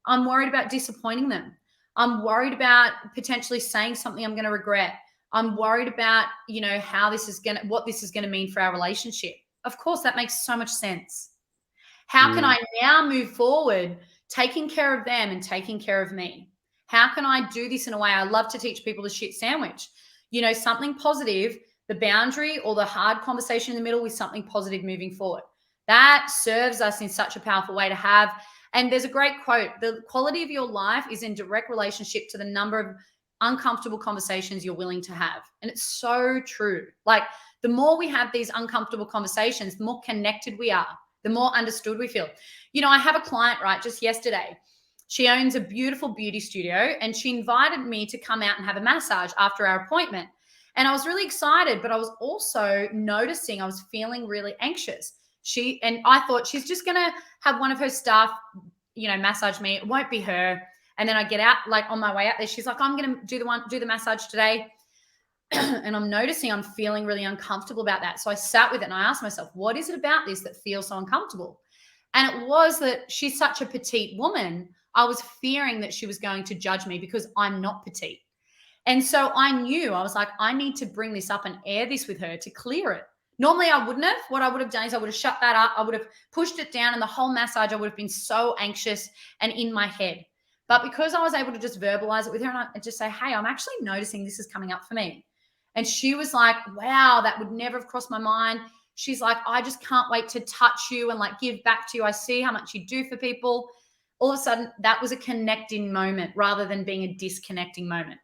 I'm worried about disappointing them. I'm worried about potentially saying something I'm going to regret. I'm worried about, what this is going to mean for our relationship. Of course, that makes so much sense. How can I now move forward, taking care of them and taking care of me? How can I do this in a way? I love to teach people the shit sandwich. Something positive, the boundary or the hard conversation in the middle with something positive moving forward. That serves us in such a powerful way to have. And there's a great quote, the quality of your life is in direct relationship to the number of uncomfortable conversations you're willing to have. And it's so true. Like, the more we have these uncomfortable conversations, the more connected we are, the more understood we feel. I have a client, right, just yesterday. She owns a beautiful beauty studio, and she invited me to come out and have a massage after our appointment. And I was really excited, but I was also noticing I was feeling really anxious. And I thought she's just going to have one of her staff, massage me. It won't be her. And then I get out, like on my way out there, she's like, I'm going to do the massage today. And I'm noticing I'm feeling really uncomfortable about that. So I sat with it and I asked myself, what is it about this that feels so uncomfortable? And it was that she's such a petite woman. I was fearing that she was going to judge me because I'm not petite. And so I knew, I was like, I need to bring this up and air this with her to clear it. Normally I wouldn't have. What I would have done is I would have shut that up. I would have pushed it down, and the whole massage, I would have been so anxious and in my head. But because I was able to just verbalize it with her and just say, hey, I'm actually noticing this is coming up for me. And she was like, wow, that would never have crossed my mind. She's like, I just can't wait to touch you and like give back to you. I see how much you do for people. All of a sudden, that was a connecting moment rather than being a disconnecting moment.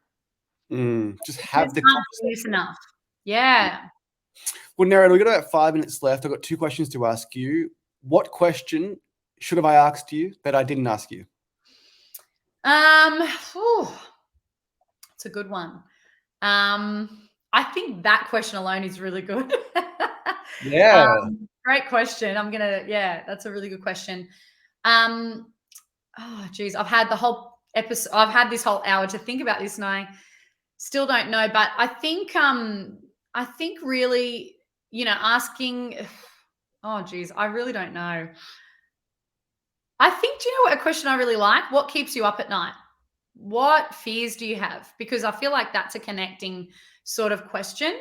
Just have the conversation. Enough. Yeah. Well, Nerida, we've got about 5 minutes left. I've got 2 questions to ask you. What question should have I asked you that I didn't ask you? It's a good one. I think that question alone is really good. Yeah. Great question. That's a really good question. Oh, geez. I've had the whole episode. I've had this whole hour to think about this, and I still don't know. But I think really, asking. Oh, geez. I really don't know. I think, do you know what a question I really like? What keeps you up at night? What fears do you have? Because I feel like that's a connecting sort of question.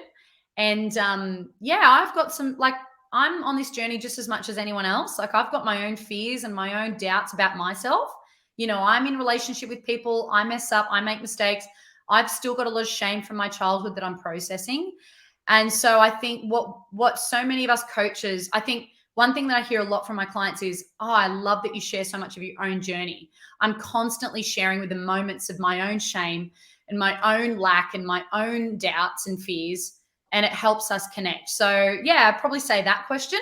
And I've got some, like, I'm on this journey just as much as anyone else. Like, I've got my own fears and my own doubts about myself. I'm in relationship with people. I mess up. I make mistakes. I've still got a lot of shame from my childhood that I'm processing. And so I think what so many of us coaches, I think one thing that I hear a lot from my clients is, oh, I love that you share so much of your own journey. I'm constantly sharing with the moments of my own shame and my own lack and my own doubts and fears, and it helps us connect. So yeah, I'd probably say that question.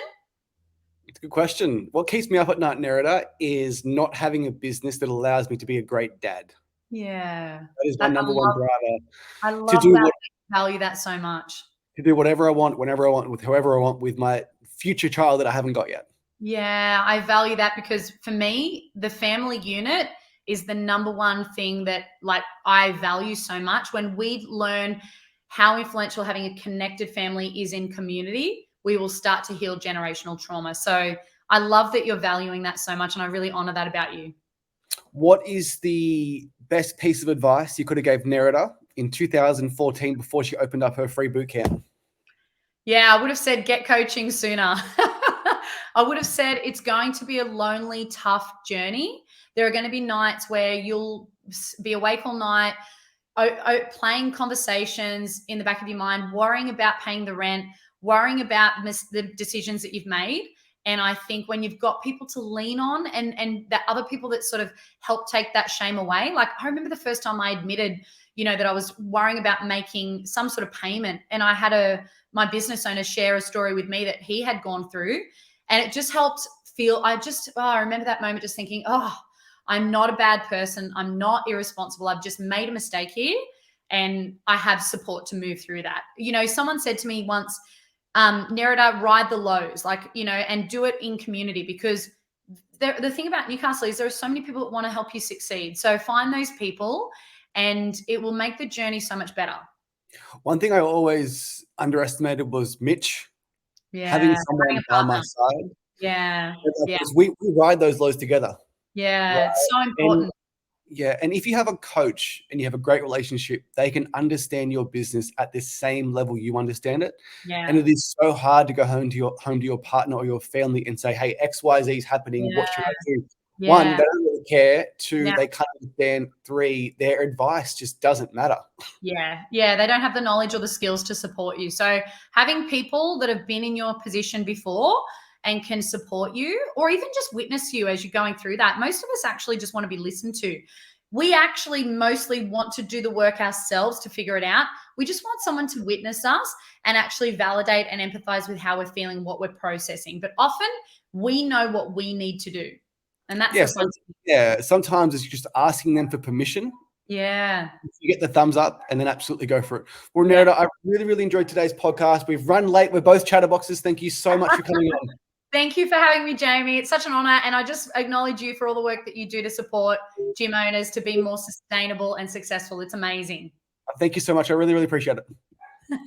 It's a good question. What keeps me up at night, Nerida, is not having a business that allows me to be a great dad. Yeah. That is my number one driver. I love that. I value that so much. To do whatever I want, whenever I want, with whoever I want, with my future child that I haven't got yet. Yeah, I value that because for me, the family unit is the number one thing that, like, I value so much. When we learn how influential having a connected family is in community, we will start to heal generational trauma. So I love that you're valuing that so much, and I really honor that about you. What is the best piece of advice you could have gave Nerida in 2014 before she opened up her free boot camp? Yeah, I would have said get coaching sooner. I would have said it's going to be a lonely, tough journey. There are going to be nights where you'll be awake all night, playing conversations in the back of your mind, worrying about paying the rent, worrying about the decisions that you've made. And I think when you've got people to lean on and that other people that sort of help take that shame away, like I remember the first time I admitted, that I was worrying about making some sort of payment, and I had my business owner share a story with me that he had gone through, and it just helped feel, I remember that moment just thinking, oh, I'm not a bad person. I'm not irresponsible. I've just made a mistake here, and I have support to move through that. Someone said to me once, Nerida, ride the lows, and do it in community, because the thing about Newcastle is there are so many people that want to help you succeed. So find those people, and it will make the journey so much better. One thing I always underestimated was Mitch. Yeah. Having someone by my side. Yeah. Because we ride those lows together. Yeah. Right? It's so important. And if you have a coach and you have a great relationship, they can understand your business at the same level you understand it. Yeah. And it is so hard to go home to your partner or your family and say, hey, XYZ is happening. Yeah. What should I do? Yeah. One, they don't really care. Two, they can't understand. Three, their advice just doesn't matter. Yeah. Yeah. They don't have the knowledge or the skills to support you. So having people that have been in your position before and can support you, or even just witness you as you're going through that. Most of us actually just want to be listened to. We actually mostly want to do the work ourselves to figure it out. We just want someone to witness us and actually validate and empathize with how we're feeling, what we're processing. But often we know what we need to do. And that's sometimes it's just asking them for permission. Yeah. You get the thumbs up and then absolutely go for it. Well, Nerida, I really, really enjoyed today's podcast. We've run late. We're both chatterboxes. Thank you so much for coming on. Thank you for having me, Jamie. It's such an honor. And I just acknowledge you for all the work that you do to support gym owners to be more sustainable and successful. It's amazing. Thank you so much. I really, really appreciate it.